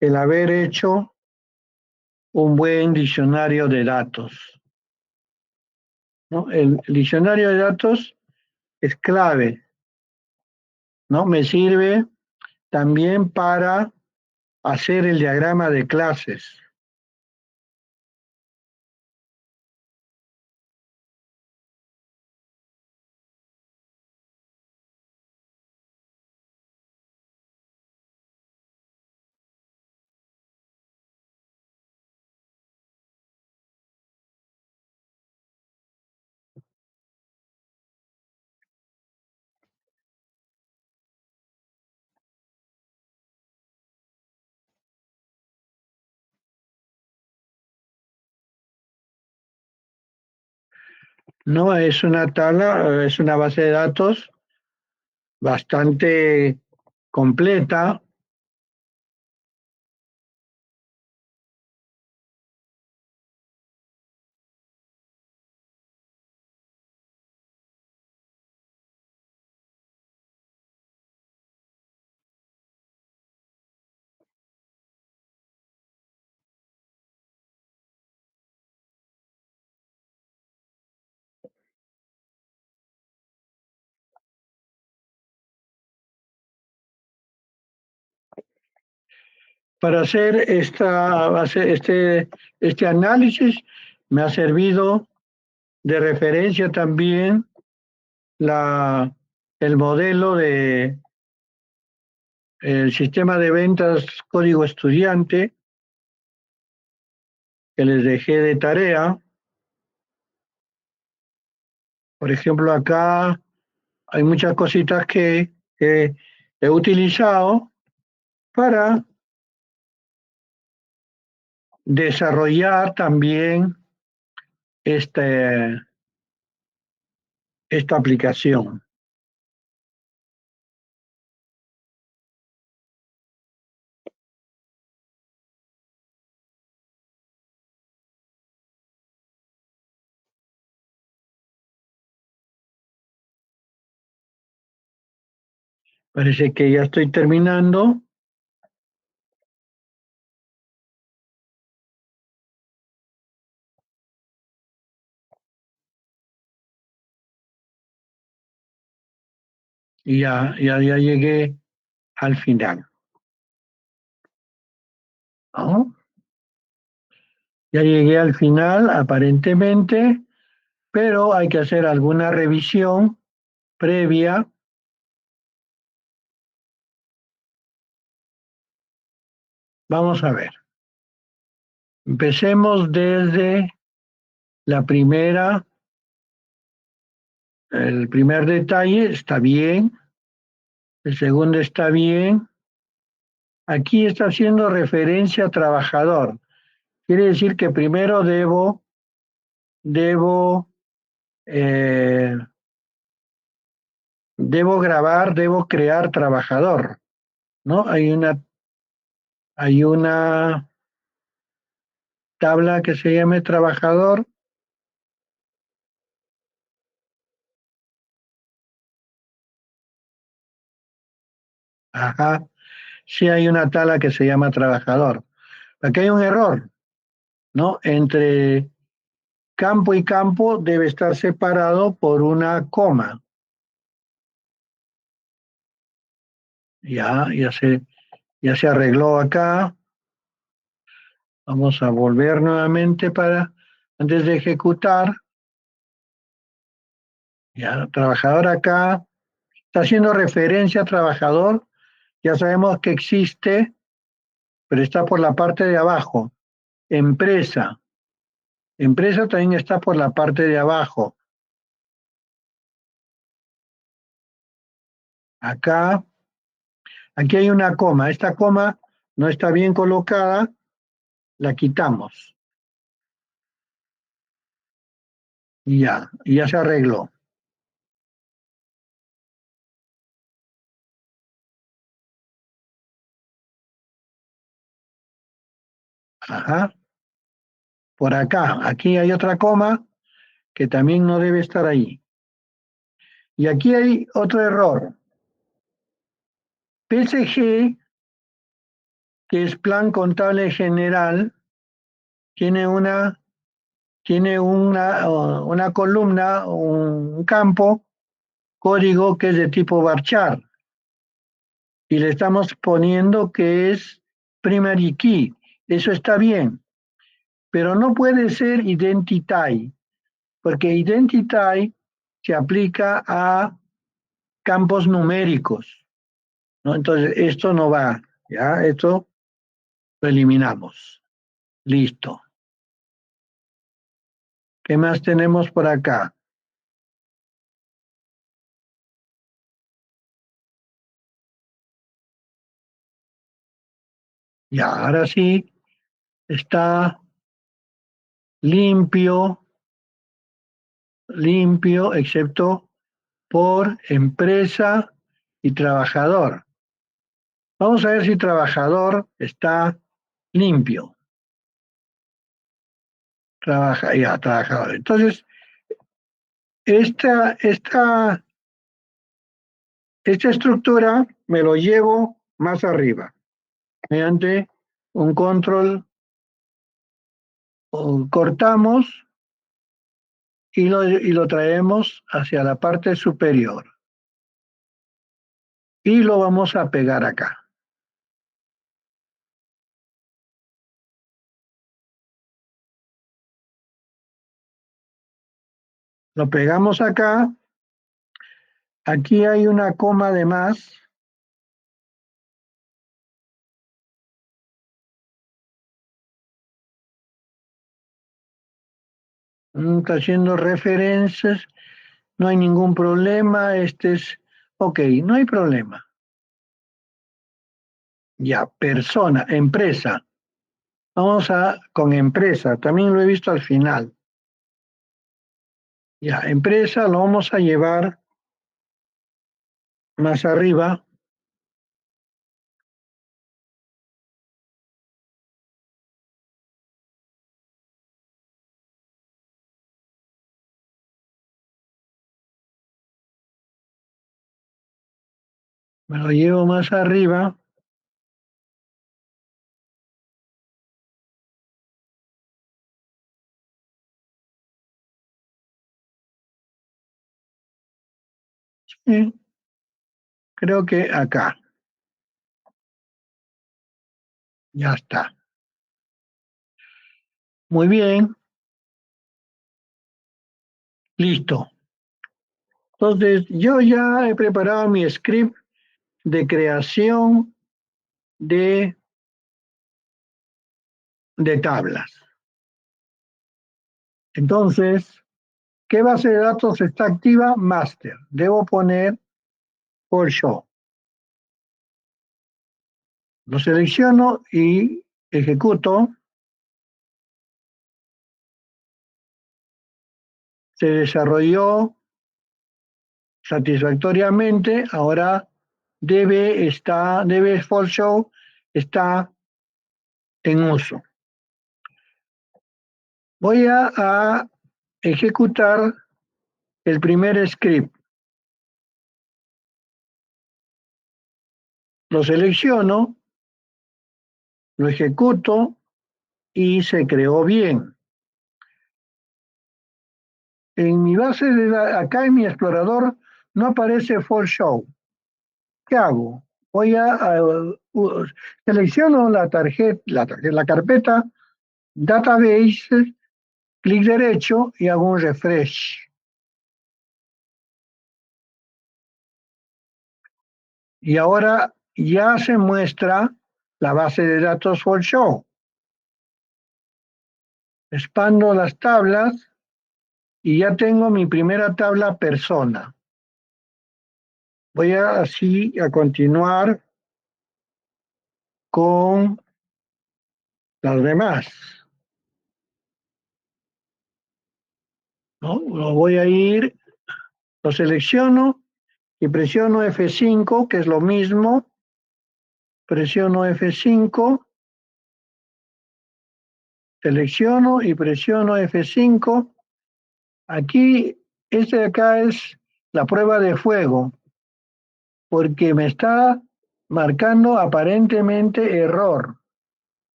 el haber hecho un buen diccionario de datos? ¿No? El diccionario de datos es clave, ¿no? Me sirve también para hacer el diagrama de clases. No es una tabla, es una base de datos bastante completa. Para hacer este análisis me ha servido de referencia también la, el modelo de el sistema de ventas código estudiante que les dejé de tarea. Por ejemplo, acá hay muchas cositas que he utilizado para desarrollar también este, esta aplicación. Parece que ya estoy terminando. Y ya llegué al final, ¿no? Ya llegué al final, aparentemente, pero hay que hacer alguna revisión previa. Vamos a ver. Empecemos desde la primera, el primer detalle está bien, el segundo está bien. Aquí está haciendo referencia a trabajador. Quiere decir que primero debo, eh, debo grabar, debo crear trabajador, ¿no? Hay una tabla que se llame trabajador. Ajá, sí hay una tabla que se llama trabajador. Aquí hay un error, ¿no? Entre campo y campo debe estar separado por una coma. Ya se arregló acá. Vamos a volver nuevamente antes de ejecutar. Ya, trabajador acá. Está haciendo referencia a trabajador. Ya sabemos que existe, pero está por la parte de abajo. Empresa. Empresa también está por la parte de abajo. Acá, aquí hay una coma. Esta coma no está bien colocada, la quitamos. Y ya se arregló. Ajá. Por acá. Aquí hay otra coma que también no debe estar ahí. Y aquí hay otro error. PSG, que es Plan Contable General, tiene una columna, un campo, código que es de tipo varchar. Y le estamos poniendo que es primary key. Eso está bien. Pero no puede ser identity, porque identity se aplica a campos numéricos, ¿no? Entonces, esto no va, ¿ya? Esto lo eliminamos. Listo. ¿Qué más tenemos por acá? Ya, ahora sí está limpio, limpio, excepto por empresa y trabajador. Vamos a ver si trabajador está limpio. Trabaja, ya, trabajador. Entonces, esta, esta, esta estructura me lo llevo más arriba, mediante un control, cortamos y lo traemos hacia la parte superior. Y lo vamos a pegar acá. Lo pegamos acá. Aquí hay una coma de más. Está haciendo referencias. No hay ningún problema. Este es... Ok, no hay problema. Ya, persona, empresa. Vamos con empresa. También lo he visto al final. Ya, empresa lo vamos a llevar más arriba. Me lo llevo más arriba. Sí, creo que acá. Ya está. Muy bien. Listo. Entonces, yo ya he preparado mi script de creación de tablas. Entonces, ¿qué base de datos está activa? Master. Debo poner for show. Lo selecciono y ejecuto. Se desarrolló satisfactoriamente. Ahora debe for show está en uso. Voy a ejecutar el primer script. Lo selecciono, lo ejecuto y se creó bien. En mi base de datos, acá en mi explorador, no aparece for show. ¿Qué hago? Voy selecciono la carpeta database, clic derecho y hago un refresh. Y ahora ya se muestra la base de datos for show. Expando las tablas y ya tengo mi primera tabla persona. Voy así a continuar con las demás, ¿no? Lo selecciono y presiono F5, que es lo mismo. Presiono F5 Selecciono y presiono F5. Aquí, este de acá es la prueba de fuego, porque me está marcando aparentemente error,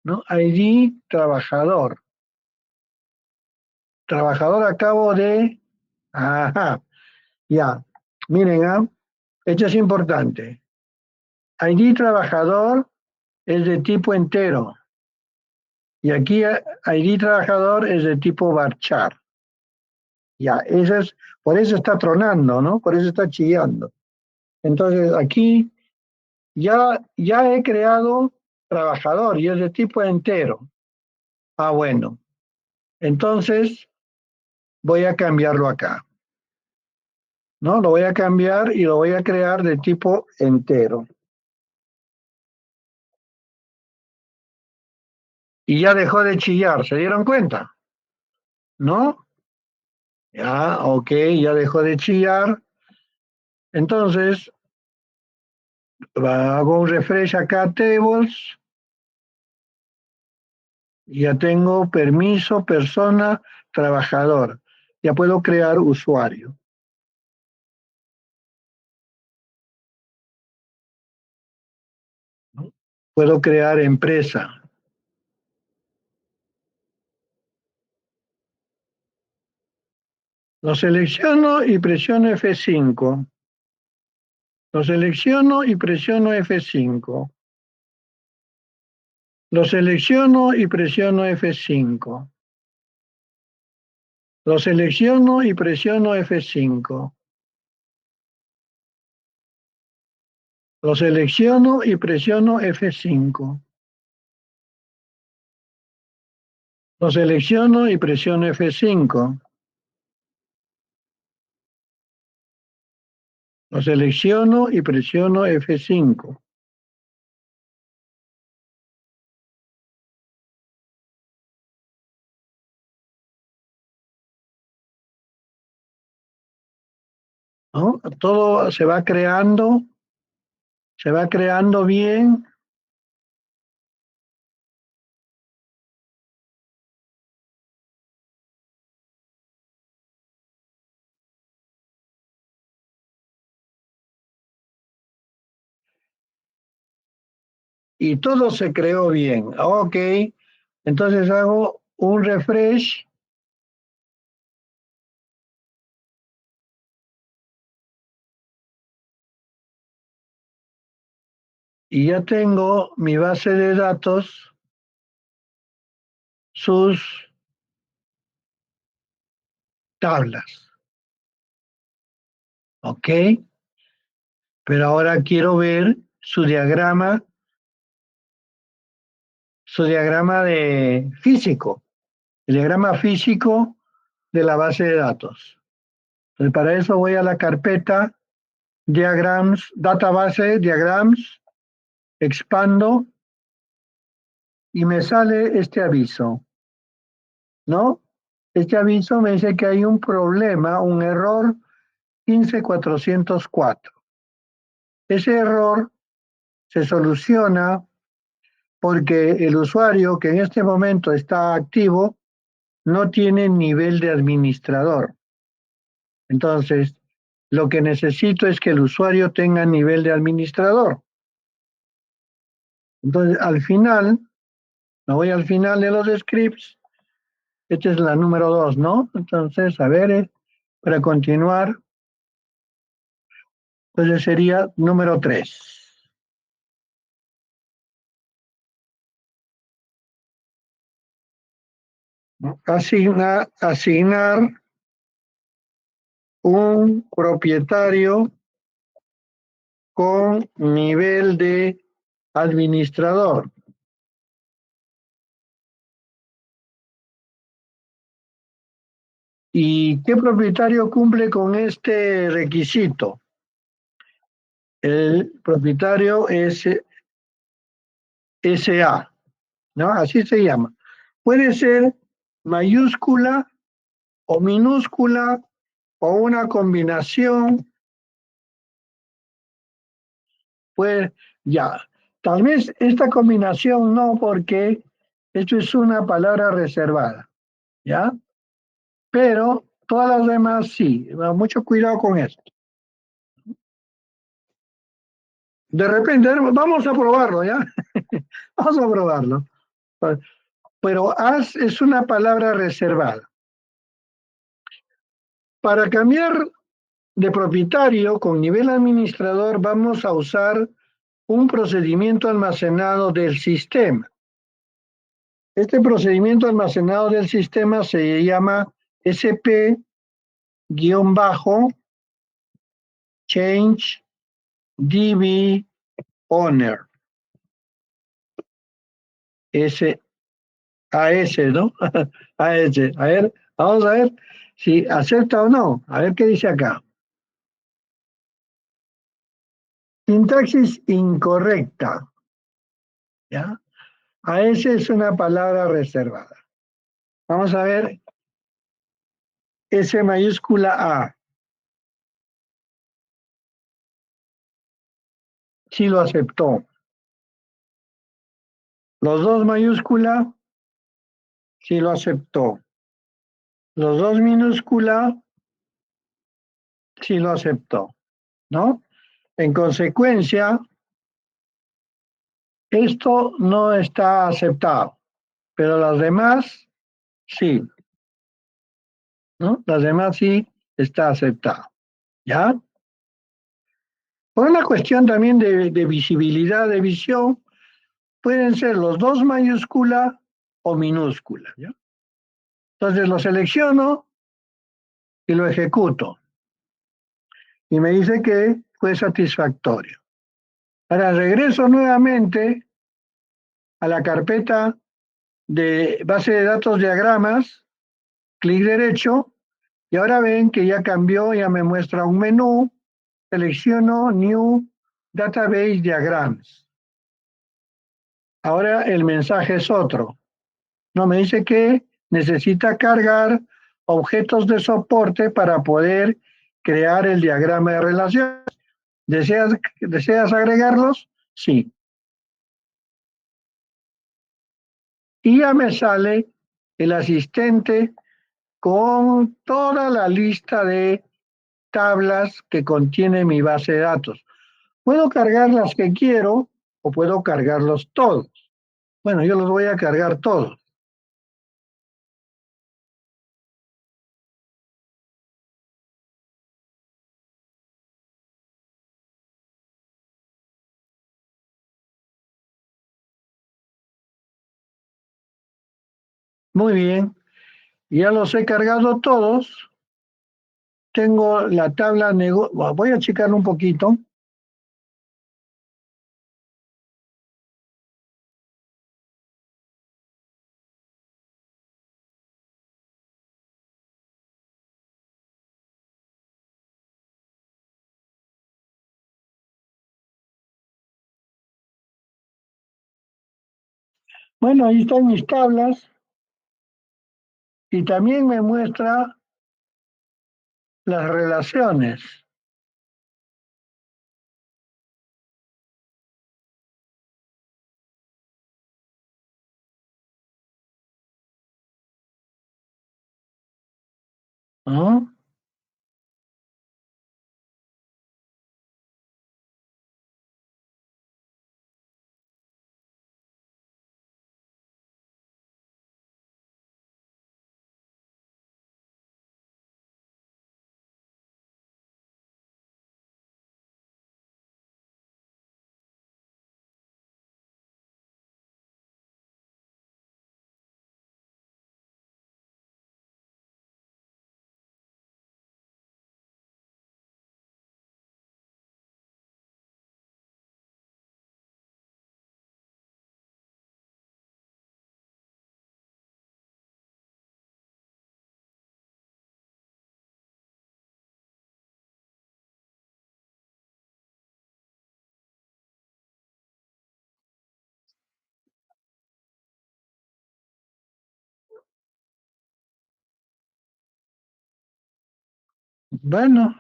¿no? ID trabajador. Trabajador acabo de... Ajá, ya. Miren, esto es importante. ID trabajador es de tipo entero. Y aquí ID trabajador es de tipo varchar. Ya, por eso está tronando, ¿no? Por eso está chillando. Entonces aquí ya he creado trabajador y es de tipo entero. Bueno. Entonces voy a cambiarlo acá, ¿no? Lo voy a cambiar y lo voy a crear de tipo entero. Y ya dejó de chillar, ¿se dieron cuenta? ¿No? Ya, ok, ya dejó de chillar. Entonces, hago un refresh acá a tables. Ya tengo permiso, persona, trabajador. Ya puedo crear usuario. ¿No? Puedo crear empresa. Lo selecciono y presiono F5. Lo selecciono y presiono F5. Lo selecciono y presiono F5. Lo selecciono y presiono F5. Lo selecciono y presiono F5. Lo selecciono y presiono F5. Lo selecciono y presiono F5. ¿No? Todo se va creando bien. Y todo se creó bien. Ok, entonces hago un refresh. Y ya tengo mi base de datos, sus tablas. Ok, pero ahora quiero ver su diagrama de físico, el diagrama físico de la base de datos. Entonces, para eso voy a la carpeta Diagrams, Database, Diagrams, expando y me sale este aviso, ¿no? Este aviso me dice que hay un problema, un error 15404. Ese error se soluciona porque el usuario que en este momento está activo no tiene nivel de administrador. Entonces, lo que necesito es que el usuario tenga nivel de administrador. Entonces, al final, me voy al final de los scripts. Esta es la número 2, ¿no? Entonces, a ver, para continuar, entonces sería número 3. Asignar un propietario con nivel de administrador. ¿Y qué propietario cumple con este requisito? El propietario es SA, ¿no? Así se llama. Puede ser mayúscula o minúscula o una combinación. Pues ya, tal vez esta combinación no, porque Esto es una palabra reservada, ¿ya? Pero todas las demás sí. Mucho cuidado con esto. De repente, vamos a probarlo, ¿ya? Vamos a probarlo. Pero as es una palabra reservada. Para cambiar de propietario con nivel administrador vamos a usar un procedimiento almacenado del sistema. Este procedimiento almacenado del sistema se llama SP-change DB owner. AS, ¿no? AS. A ver, vamos a ver si acepta o no. A ver qué dice acá. Sintaxis incorrecta. ¿Ya? AS es una palabra reservada. Vamos a ver S mayúscula A. Sí lo aceptó. Los dos mayúscula, sí lo aceptó. Los dos minúscula, sí lo aceptó, ¿no? En consecuencia, esto no está aceptado, pero las demás sí, ¿no? Las demás sí está aceptado, ¿ya? Por una cuestión también de visibilidad, de visión, pueden ser los dos mayúscula o minúscula, ¿ya? Entonces lo selecciono y lo ejecuto. Y me dice que fue satisfactorio. Ahora regreso nuevamente a la carpeta de base de datos diagramas, clic derecho, y ahora ven que ya cambió, ya me muestra un menú, selecciono New Database Diagrams. Ahora el mensaje es otro. No, me dice que necesita cargar objetos de soporte para poder crear el diagrama de relación. ¿Deseas agregarlos? Sí. Y ya me sale el asistente con toda la lista de tablas que contiene mi base de datos. Puedo cargar las que quiero o puedo cargarlos todos. Bueno, yo los voy a cargar todos. Muy bien, ya los he cargado todos. Tengo la tabla, voy a checar un poquito. Bueno, ahí están mis tablas y también me muestra las relaciones. ¿No? Bueno,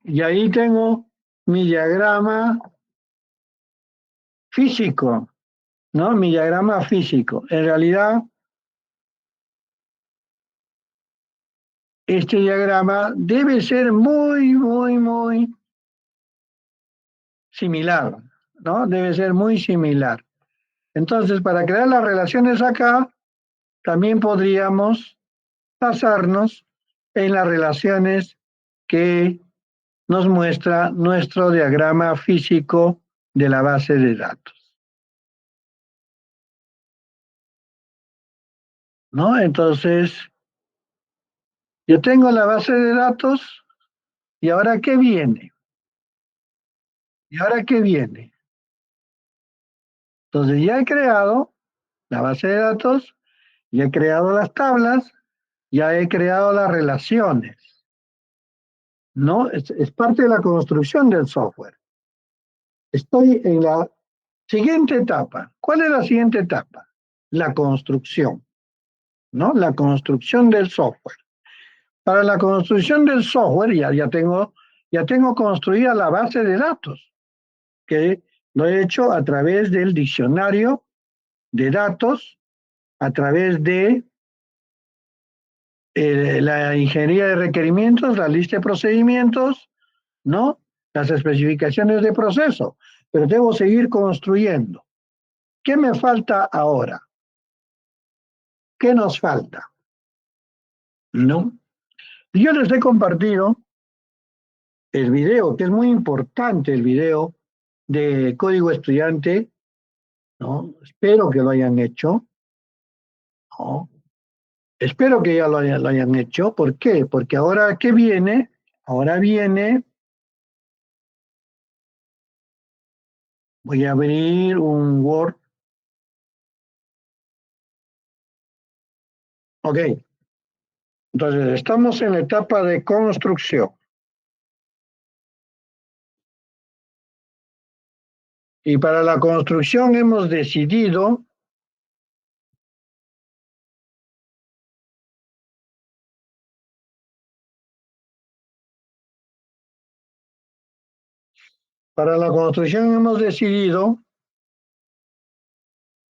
y ahí tengo mi diagrama físico. ¿no? Mi diagrama físico. En realidad, este diagrama debe ser muy similar, ¿no? Debe ser muy similar. Entonces, para crear las relaciones acá, también podríamos basarnos en las relaciones que nos muestra nuestro diagrama físico de la base de datos, ¿no? Entonces, yo tengo la base de datos y ahora ¿qué viene? ¿Y ahora qué viene? Entonces ya he creado la base de datos, ya he creado las tablas, ya he creado las relaciones, ¿no? Es parte de la construcción del software. Estoy en la siguiente etapa. ¿Cuál es la siguiente etapa? La construcción, ¿no? La construcción del software. Para la construcción del software ya tengo construida la base de datos, que lo he hecho a través del diccionario de datos, a través de la ingeniería de requerimientos, la lista de procedimientos, ¿no? Las especificaciones de proceso, pero debo seguir construyendo. ¿Qué me falta ahora? ¿Qué nos falta? ¿No? Yo les he compartido el video, que es muy importante el video de Código Estudiante, ¿no? Espero que lo hayan hecho, ¿no? Espero que ya lo hayan hecho. ¿Por qué? Porque ahora, ¿qué viene? Ahora viene, voy a abrir un Word. Ok, entonces estamos en la etapa de construcción. Y para la construcción hemos decidido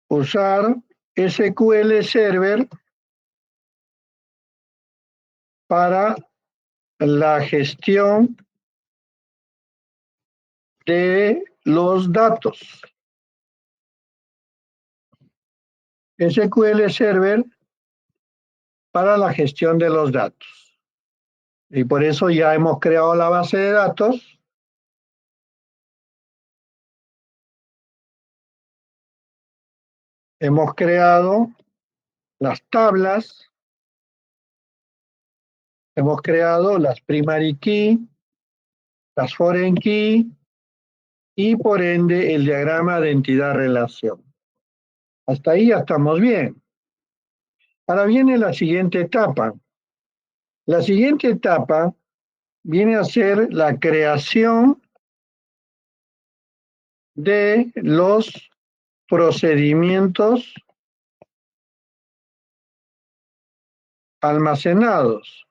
usar SQL Server para la gestión de los datos. SQL Server para la gestión de los datos. Y por eso ya hemos creado la base de datos. Hemos creado las tablas. Hemos creado las primary key, las foreign key y por ende el diagrama de entidad-relación. Hasta ahí ya estamos bien. Ahora viene la siguiente etapa. La siguiente etapa viene a ser la creación de los procedimientos almacenados.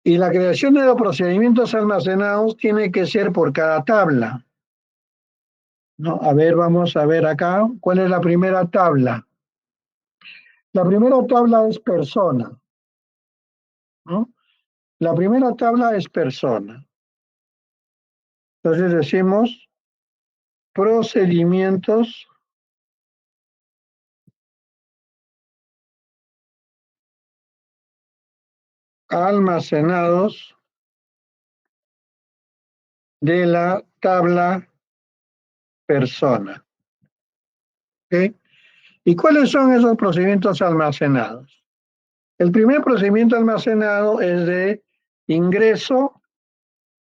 Y la creación de los procedimientos almacenados tiene que ser por cada tabla. No, a ver, vamos a ver acá. ¿Cuál es la primera tabla? La primera tabla es persona, ¿no? La primera tabla es persona. Entonces decimos procedimientos almacenados de la tabla persona. ¿Okay? ¿Y cuáles son esos procedimientos almacenados? El primer procedimiento almacenado es de ingreso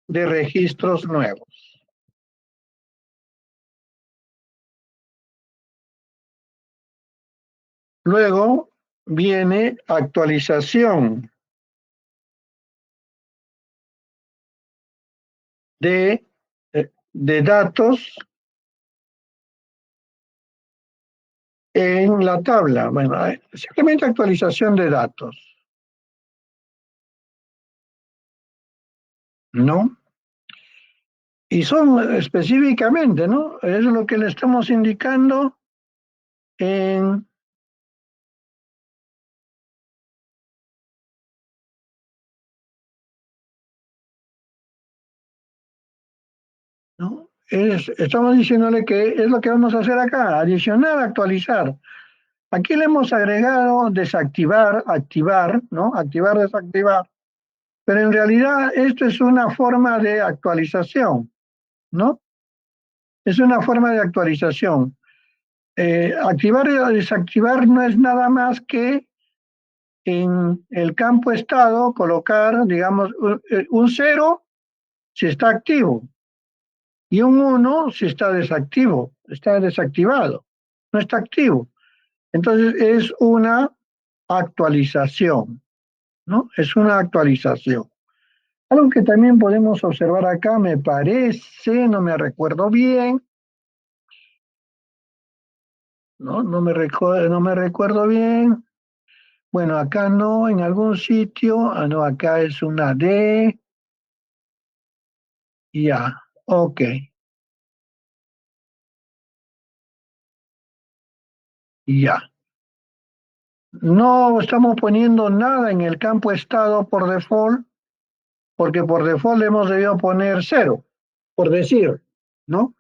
de registros nuevos. Luego viene actualización de datos en la tabla. Bueno, simplemente actualización de datos. ¿no? Y son específicamente, ¿no? Es lo que le estamos indicando en ¿no? Estamos diciéndole que es lo que vamos a hacer acá, adicionar, actualizar. Aquí le hemos agregado desactivar, activar, ¿no? Activar, desactivar. Pero en realidad esto es una forma de actualización, ¿no? Es una forma de actualización. Activar y desactivar no es nada más que en el campo estado colocar, digamos, un 0 si está activo y un 1 si está desactivo, está desactivado, no está activo. Entonces es una actualización, ¿no? Es una actualización. Algo que también podemos observar acá, me parece, no me recuerdo bien, no me recuerdo bien. Bueno, acá no, en algún sitio, no, acá es una D, ya, ok, ya. No estamos poniendo nada en el campo estado por default, porque por default hemos debido poner 0, por decir, ¿no?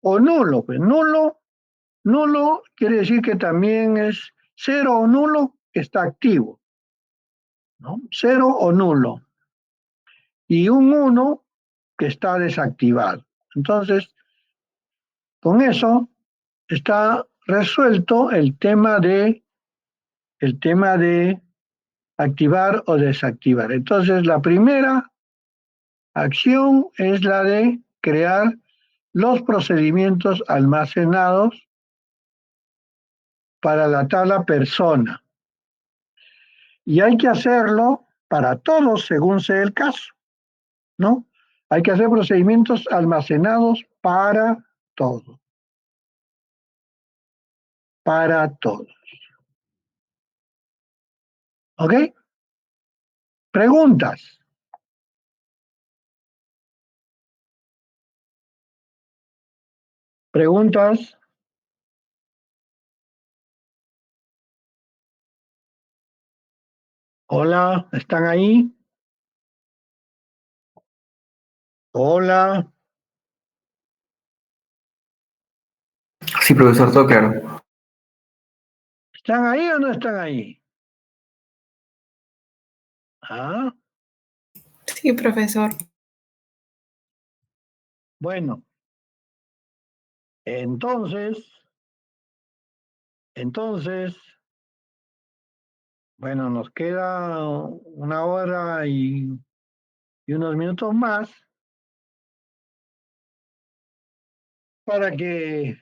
O nulo, pues nulo, nulo quiere decir que también es 0 o nulo que está activo, ¿no? 0 o nulo. Y un 1 que está desactivado. Entonces, con eso está resuelto el tema de activar o desactivar. Entonces, la primera acción es la de crear los procedimientos almacenados para la tabla persona. Y hay que hacerlo para todos según sea el caso, ¿no? Hay que hacer procedimientos almacenados para todo, para todo. ¿Ok? Preguntas. Preguntas. Hola, ¿están ahí? Hola, Sí, profesor, todo claro. ¿están ahí o no están ahí? Ah, Sí, profesor. bueno, entonces, bueno, nos queda una hora y unos minutos más para que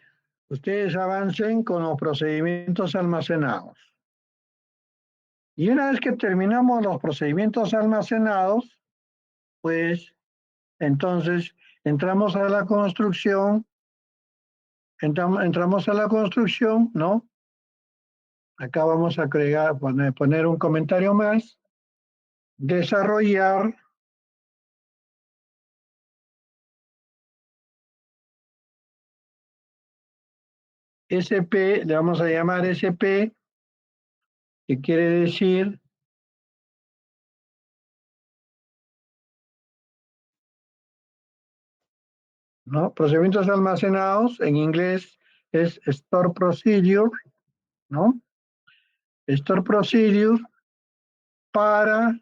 ustedes avancen con los procedimientos almacenados. Y una vez que terminamos los procedimientos almacenados, pues entonces entramos a la construcción, entramos a la construcción, ¿no? Acá vamos a agregar, poner un comentario más, desarrollar SP, le vamos a llamar SP, que quiere decir ¿no? Procedimientos almacenados, en inglés es Store Procedure, ¿no? Store Procedure para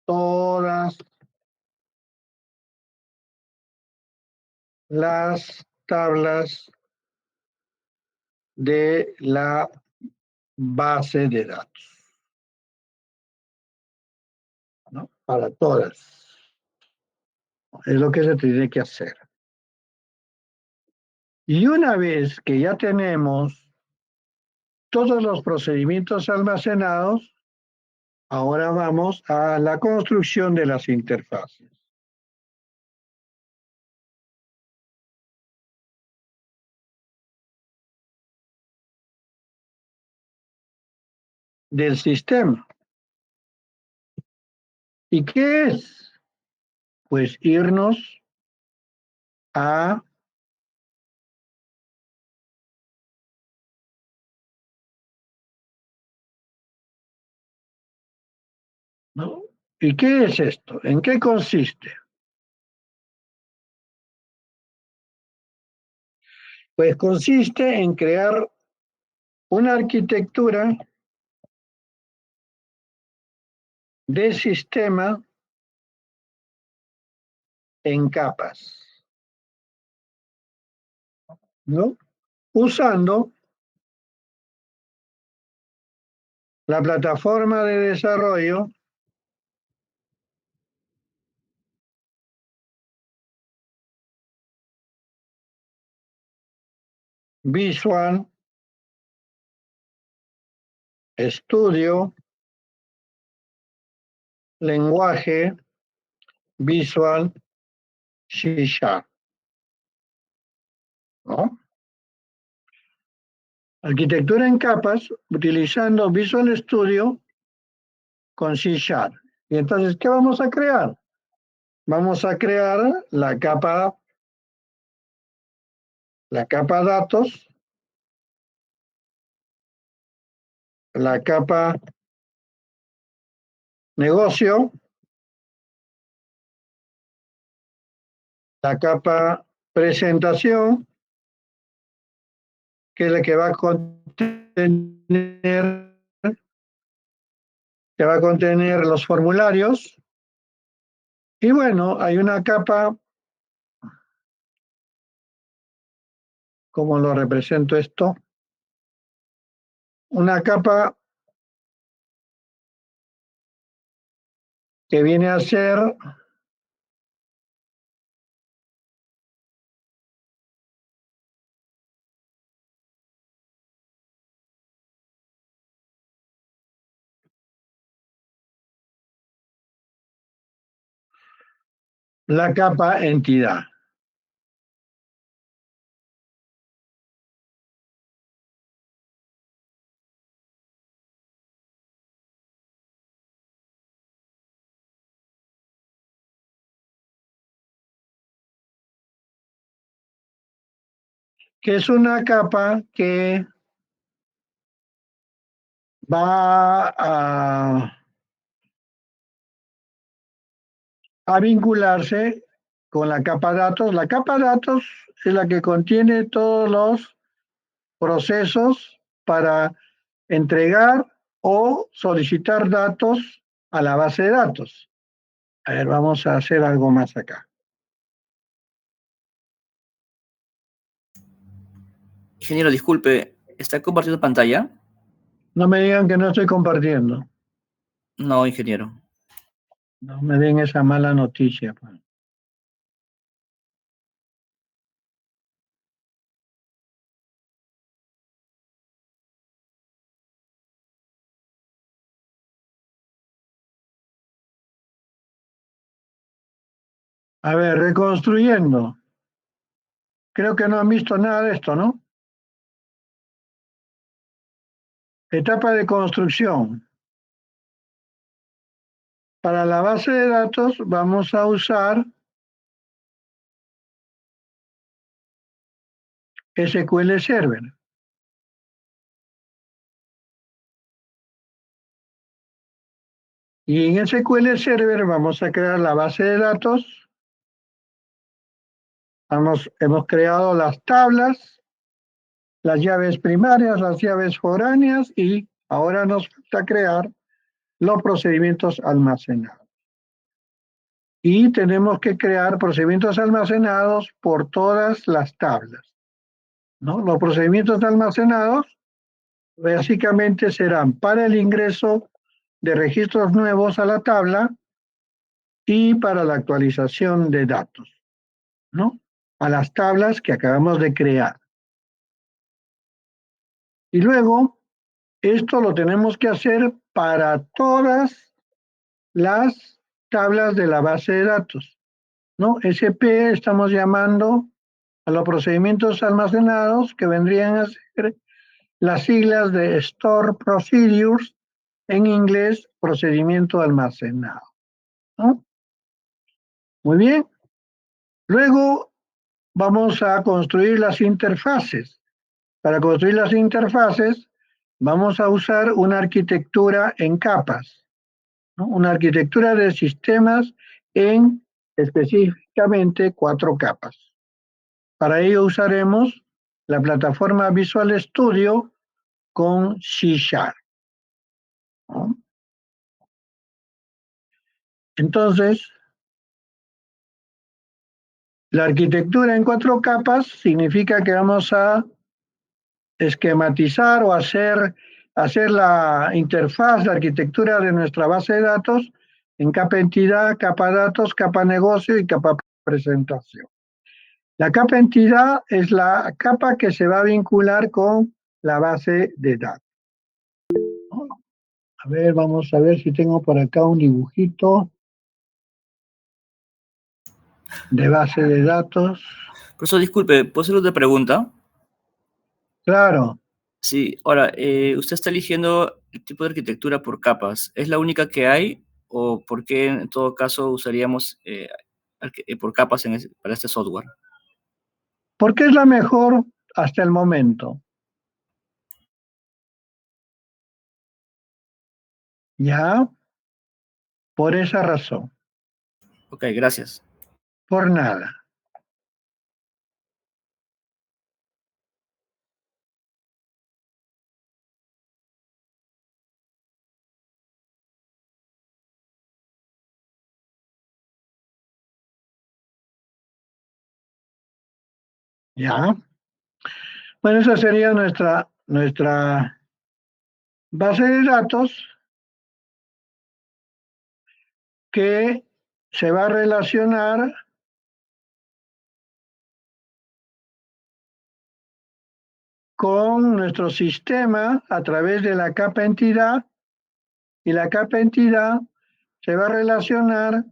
todas las tablas de la base de datos, ¿no? Para todas. Es lo que se tiene que hacer. Y una vez que ya tenemos todos los procedimientos almacenados, ahora vamos a la construcción de las interfaces. Del sistema. ¿Y qué es? Pues irnos a ¿no? ¿Y qué es esto? ¿En qué consiste? Pues consiste en crear una arquitectura de sistema en capas, ¿no? Usando la plataforma de desarrollo Visual Studio, lenguaje Visual C#, ¿no? Arquitectura en capas utilizando Visual Studio con C#. Y entonces, ¿qué vamos a crear? Vamos a crear la capa datos, la capa negocio, la capa presentación, que es la que va a contener los formularios. Y bueno, hay una capa, ¿cómo lo represento esto? Una capa que viene a ser la capa entidad. Que es una capa que va a vincularse con la capa datos. La capa datos es la que contiene todos los procesos para entregar o solicitar datos a la base de datos. A ver, vamos a hacer algo más acá. Ingeniero, disculpe, ¿está compartiendo pantalla? No me digan que no estoy compartiendo. No, ingeniero. No me den esa mala noticia, pues. A ver, reconstruyendo. Creo que no han visto nada de esto, ¿no? Etapa de construcción. Para la base de datos vamos a usar SQL Server. Y en SQL Server vamos a crear la base de datos. Hemos creado las tablas, las llaves primarias, las llaves foráneas y ahora nos falta crear los procedimientos almacenados. Y tenemos que crear procedimientos almacenados por todas las tablas, ¿no? Los procedimientos almacenados básicamente serán para el ingreso de registros nuevos a la tabla y para la actualización de datos, ¿no? A las tablas que acabamos de crear. Y luego, esto lo tenemos que hacer para todas las tablas de la base de datos, ¿no? SP estamos llamando a los procedimientos almacenados que vendrían a ser las siglas de Store Procedures, en inglés, procedimiento almacenado. ¿no? Muy bien. Luego vamos a construir las interfaces. Para construir las interfaces vamos a usar una arquitectura en capas, ¿no? Una arquitectura de sistemas en específicamente 4 capas. Para ello usaremos la plataforma Visual Studio con C#, ¿no? Entonces, la arquitectura en 4 capas significa que vamos a esquematizar o hacer la interfaz, la arquitectura de nuestra base de datos en capa entidad, capa datos, capa negocio y capa presentación. La capa entidad es la capa que se va a vincular con la base de datos. A ver, vamos a ver si tengo por acá un dibujito de base de datos. Profesor, disculpe, ¿puedo hacer otra pregunta? Claro. Sí, ahora, usted está eligiendo el tipo de arquitectura por capas. ¿Es la única que hay o por qué en todo caso usaríamos por capas para este software? Porque es la mejor hasta el momento. ¿Ya? Por esa razón. Ok, gracias. Por nada. ¿Ya? Bueno, esa sería nuestra base de datos que se va a relacionar con nuestro sistema a través de la capa entidad, y la capa entidad se va a relacionar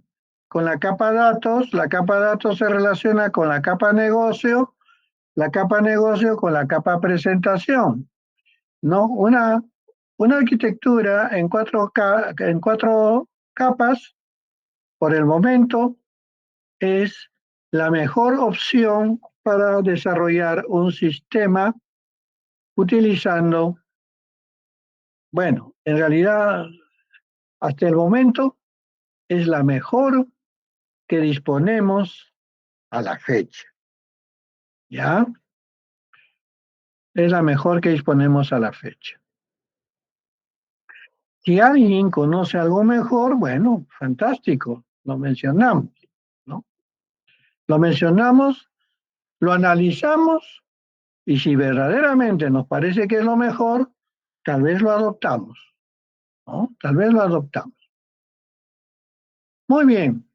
con la capa datos se relaciona con la capa negocio con la capa presentación, ¿no? Una arquitectura en 4 capas, por el momento, es la mejor opción para desarrollar un sistema utilizando, bueno, en realidad, hasta el momento, es la mejor que disponemos a la fecha, ¿ya? Es la mejor que disponemos a la fecha. Si alguien conoce algo mejor, bueno, fantástico, lo mencionamos, ¿no? Lo mencionamos, lo analizamos y si verdaderamente nos parece que es lo mejor, tal vez lo adoptamos, ¿no? Tal vez lo adoptamos. Muy bien.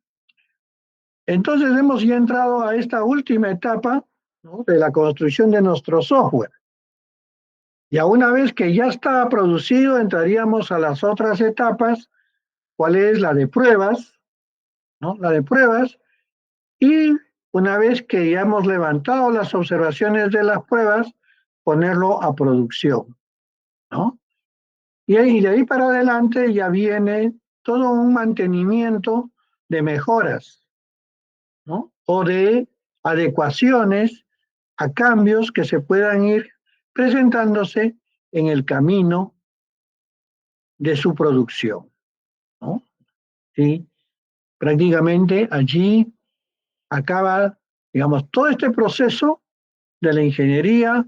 Entonces hemos ya entrado a esta última etapa, ¿no?, de la construcción de nuestro software. Ya una vez que ya está producido, entraríamos a las otras etapas. ¿Cuál es? La de pruebas, ¿no? La de pruebas. Y una vez que ya hemos levantado las observaciones de las pruebas, ponerlo a producción, ¿no? Y de ahí para adelante ya viene todo un mantenimiento de mejoras, ¿no? O de adecuaciones a cambios que se puedan ir presentándose en el camino de su producción, ¿no? ¿Sí? Prácticamente allí acaba, digamos, todo este proceso de la ingeniería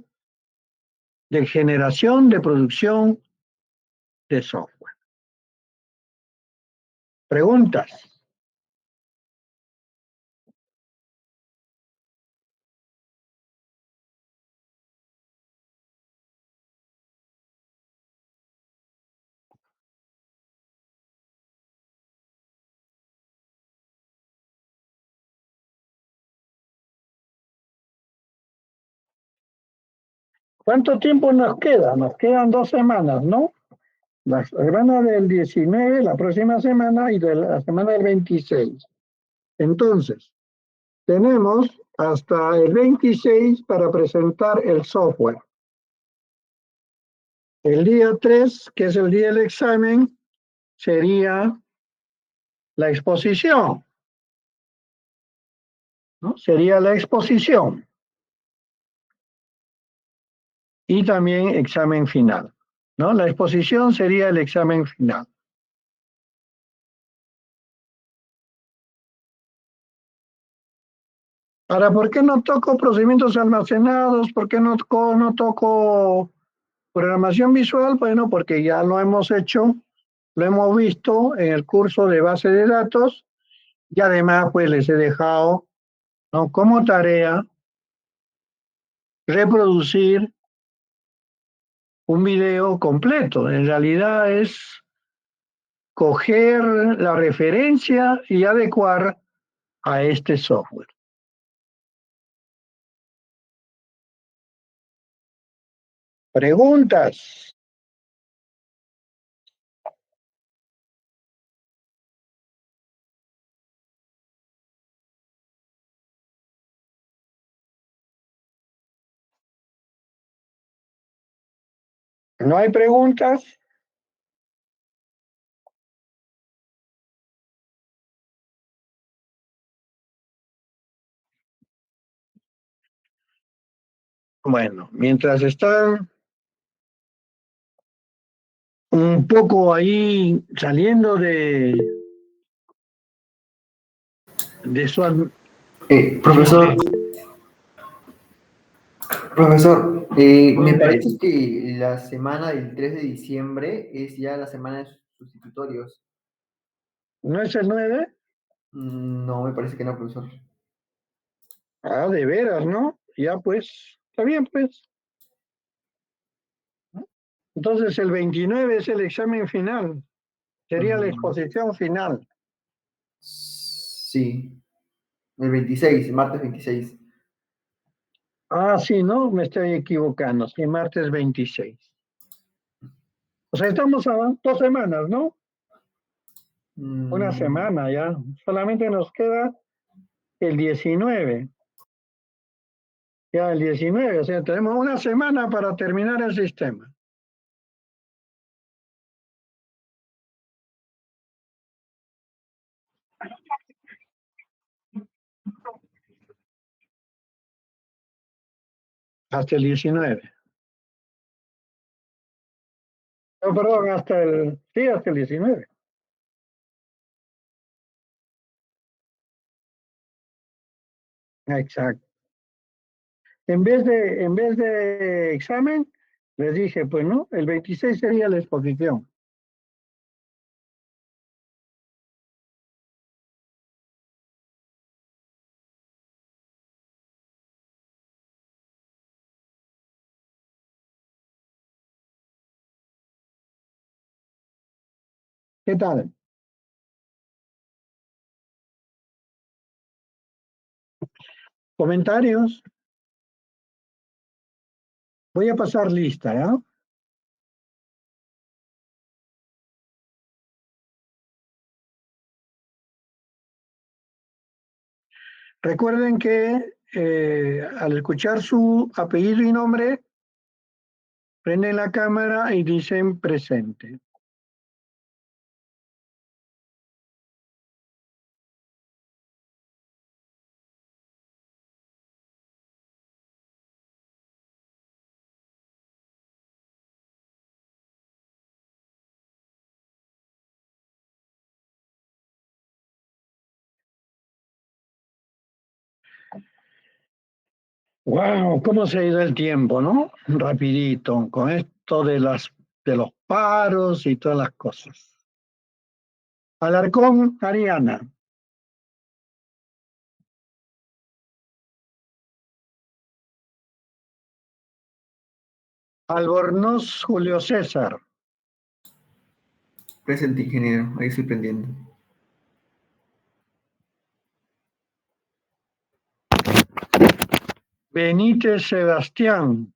de generación, de producción de software. ¿Preguntas? ¿Cuánto tiempo nos queda? Nos quedan 2 semanas, ¿no? La semana del 19, la próxima semana, y de la semana del 26. Entonces, tenemos hasta el 26 para presentar el software. El día 3, que es el día del examen, sería la exposición, ¿no? Sería la exposición. Y también examen final, ¿no? La exposición sería el examen final. Ahora, ¿por qué no toco procedimientos almacenados? ¿Por qué no toco programación visual? Bueno, porque ya lo hemos hecho, lo hemos visto en el curso de base de datos y además pues les he dejado, ¿no?, como tarea reproducir un video completo. En realidad es coger la referencia y adecuar a este software. Preguntas. ¿No hay preguntas? Bueno, mientras están un poco ahí saliendo de su... Profesor, profesor, me Hombre, parece que la semana del 3 de diciembre es ya la semana de sustitutorios. ¿no es el 9? No, me parece que no, profesor. Ah, de veras, ¿no? Ya pues, está bien pues. Entonces el 29 es el examen final, sería la exposición final. Sí, el 26, el martes 26. Ah, sí, no, me estoy equivocando, sí, martes 26. O sea, estamos a 2 semanas, ¿no? Una semana ya, solamente nos queda el 19. Ya el 19, o sea, tenemos una semana para terminar el sistema. Hasta el 19. No, perdón, sí, hasta el 19. Exacto. En vez de examen, les dije, pues no, el 26 sería la exposición. ¿Qué tal? ¿Comentarios? Voy a pasar lista, ¿ya? Recuerden que al escuchar su apellido y nombre, prenden la cámara y dicen presente. Wow, cómo se ha ido el tiempo, ¿no? Rapidito, con esto de los paros y todas las cosas. Alarcón, Ariana. Albornoz, Julio César. Presente, ingeniero, ahí estoy pendiente. Benítez, Sebastián.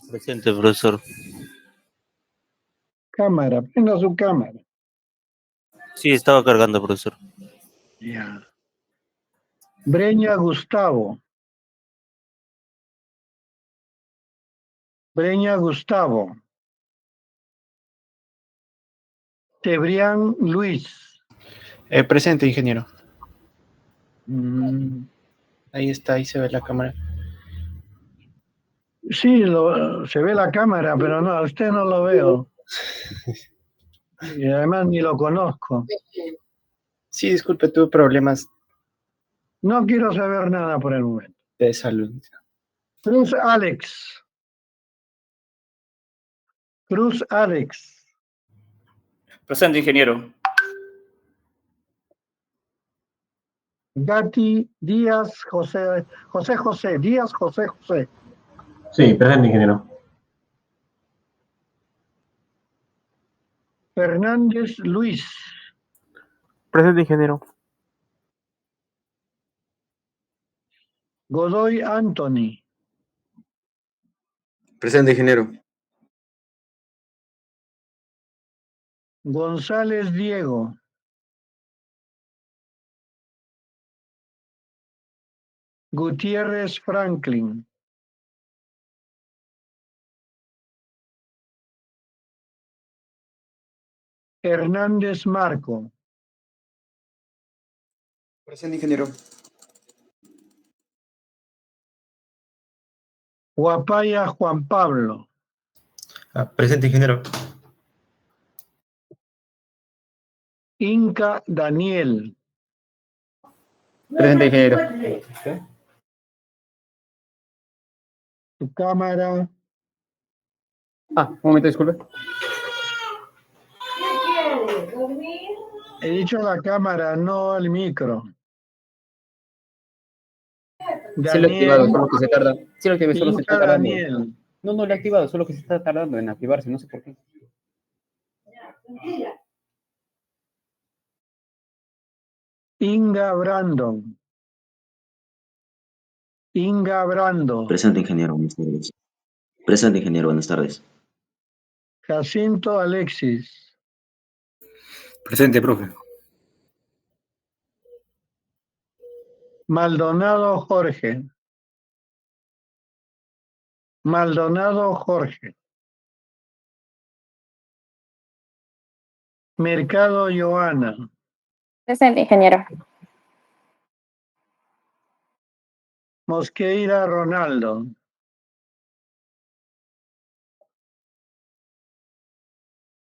Presente, profesor. Cámara, prenda su cámara. Sí, estaba cargando, profesor. Ya. Breña, Gustavo. Breña, Gustavo. Tebrián, Luis. Presente, ingeniero. Mm, Ahí está, ahí se ve la cámara. sí, se ve la cámara, pero no, a usted no lo veo. Y además ni lo conozco. Sí, disculpe, tuve problemas No quiero saber nada por el momento. de salud. Cruz Alex. Cruz Alex. Presente, ingeniero. Gatti Díaz José. Díaz José. Sí, presente, ingeniero. Fernández Luis. Presente, ingeniero. Godoy Anthony. Presente, ingeniero. González Diego. Gutiérrez Franklin. Hernández Marco. Presente, ingeniero. Guapaya Juan Pablo. Presente, ingeniero. Inca Daniel. Presente, ingeniero. Tu cámara. Un momento, disculpe. He dicho la cámara, no el micro. Sí lo he activado, Daniel. solo que se tarda. Sí lo activé, solo se está Inca tardando. Daniel. No, lo he activado, solo que se está tardando en activarse, no sé por qué. Inga Brandon. Inga Brando. Presente, ingeniero. Buenas tardes. Presente, ingeniero. Buenas tardes. Jacinto Alexis. Presente, profe. Maldonado Jorge. Maldonado Jorge. Mercado Joana. Presente, ingeniero. Mosqueira Ronaldo.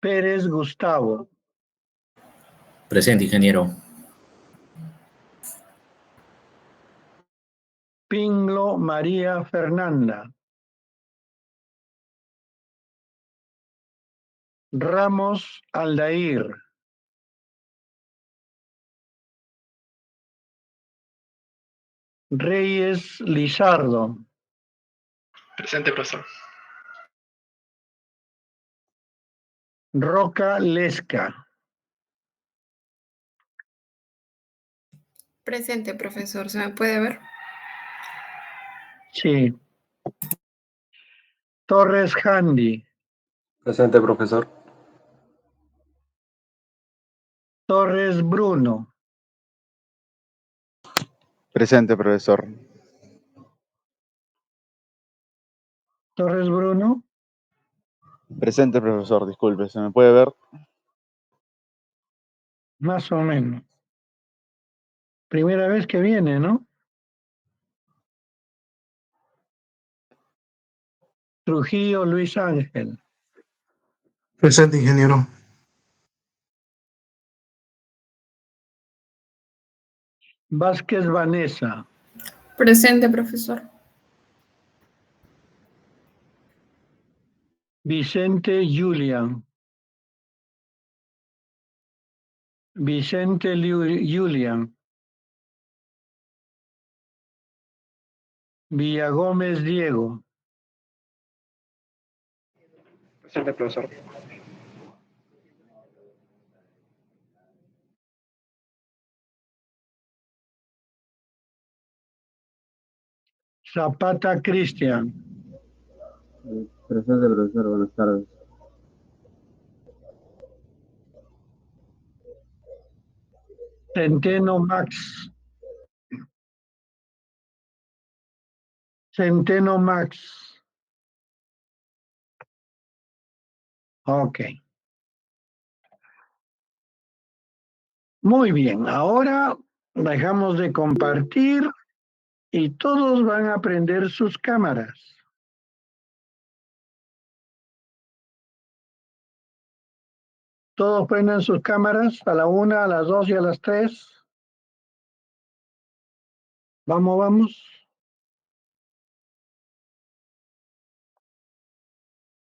Pérez Gustavo. Presente, ingeniero. Pinglo María Fernanda. Ramos Aldair. Reyes Lizardo. Presente, profesor. Roca Lesca. Presente, profesor. ¿Se me puede ver? Sí. Torres Handy. Presente, profesor. Torres Bruno. Presente, profesor. Torres Bruno. Presente, profesor. Disculpe, ¿se me puede ver? Más o menos. Primera vez que viene, ¿no? Trujillo Luis Ángel. Presente, ingeniero. Vázquez Vanessa. Presente, profesor. Vicente Julian. Vicente Julian. Villagómez Diego. Presente, profesor. Zapata Cristian. Presente, profesor. Buenas tardes. Centeno Max. Centeno Max. Ok. Muy bien, ahora dejamos de compartir y todos van a prender sus cámaras. Todos prenden sus cámaras a la 1, a las 2 y a las 3. Vamos, vamos.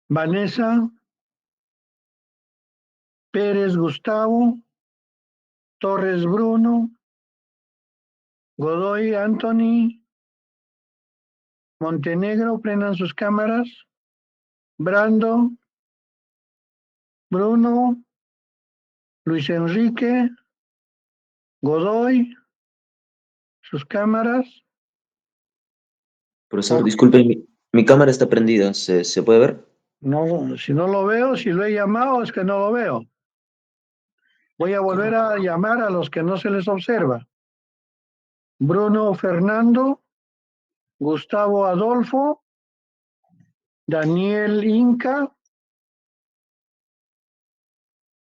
Vanessa, Pérez Gustavo, Torres Bruno, Godoy Anthony, Montenegro, prendan sus cámaras. Brando, Bruno, Luis Enrique, Godoy, sus cámaras. Profesor, disculpe, mi cámara está prendida. ¿Se puede ver? No, si no lo veo, si lo he llamado es que no lo veo. Voy a volver a llamar a los que no se les observa. Bruno Fernando, Gustavo Adolfo, Daniel Inca,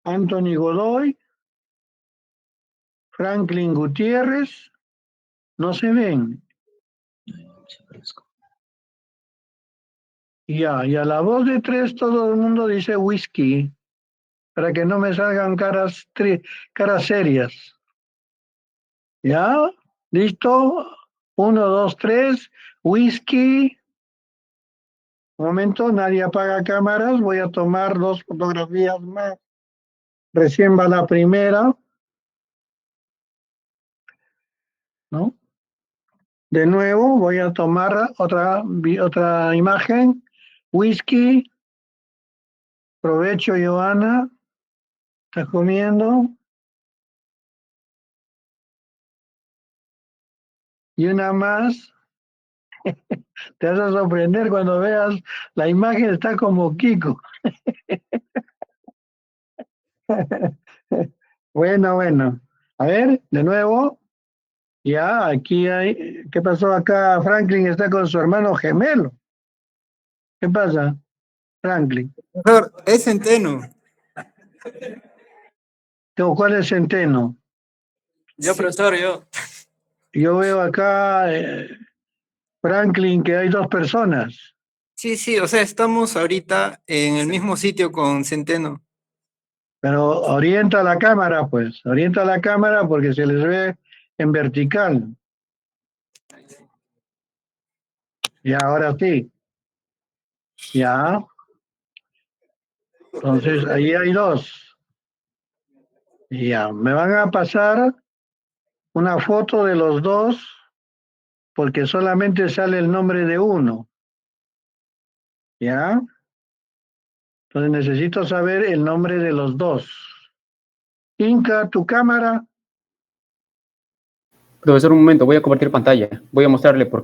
Anthony Godoy, Franklin Gutiérrez, no se ven. Ya, y a la voz de 3 todo el mundo dice whisky, para que no me salgan caras serias. ¿Ya? ¿Listo? 1, 2, 3, whisky. Un momento, nadie apaga cámaras, voy a tomar 2 fotografías más. Recién va la primera, ¿no? De nuevo voy a tomar otra imagen. Whisky. Provecho, Joana. ¿Estás comiendo? Y una más. Te vas a sorprender cuando veas la imagen, está como Kiko. Bueno. A ver, de nuevo. Ya, aquí hay. ¿Qué pasó acá? Franklin está con su hermano gemelo. ¿Qué pasa, Franklin? Profesor, es Centeno. ¿Cuál es Centeno? Yo, profesor, yo. Yo veo acá, Franklin, que hay 2 personas. Sí, o sea, estamos ahorita en el mismo sitio con Centeno. Pero orienta la cámara, pues. Orienta la cámara porque se les ve en vertical. Y ahora sí. Ya. Entonces, ahí hay 2. Ya. Me van a pasar una foto de los 2 porque solamente sale el nombre de uno. ¿Ya? Entonces necesito saber el nombre de los 2. Inca, tu cámara. Profesor, un momento, voy a compartir pantalla. Voy a mostrarle por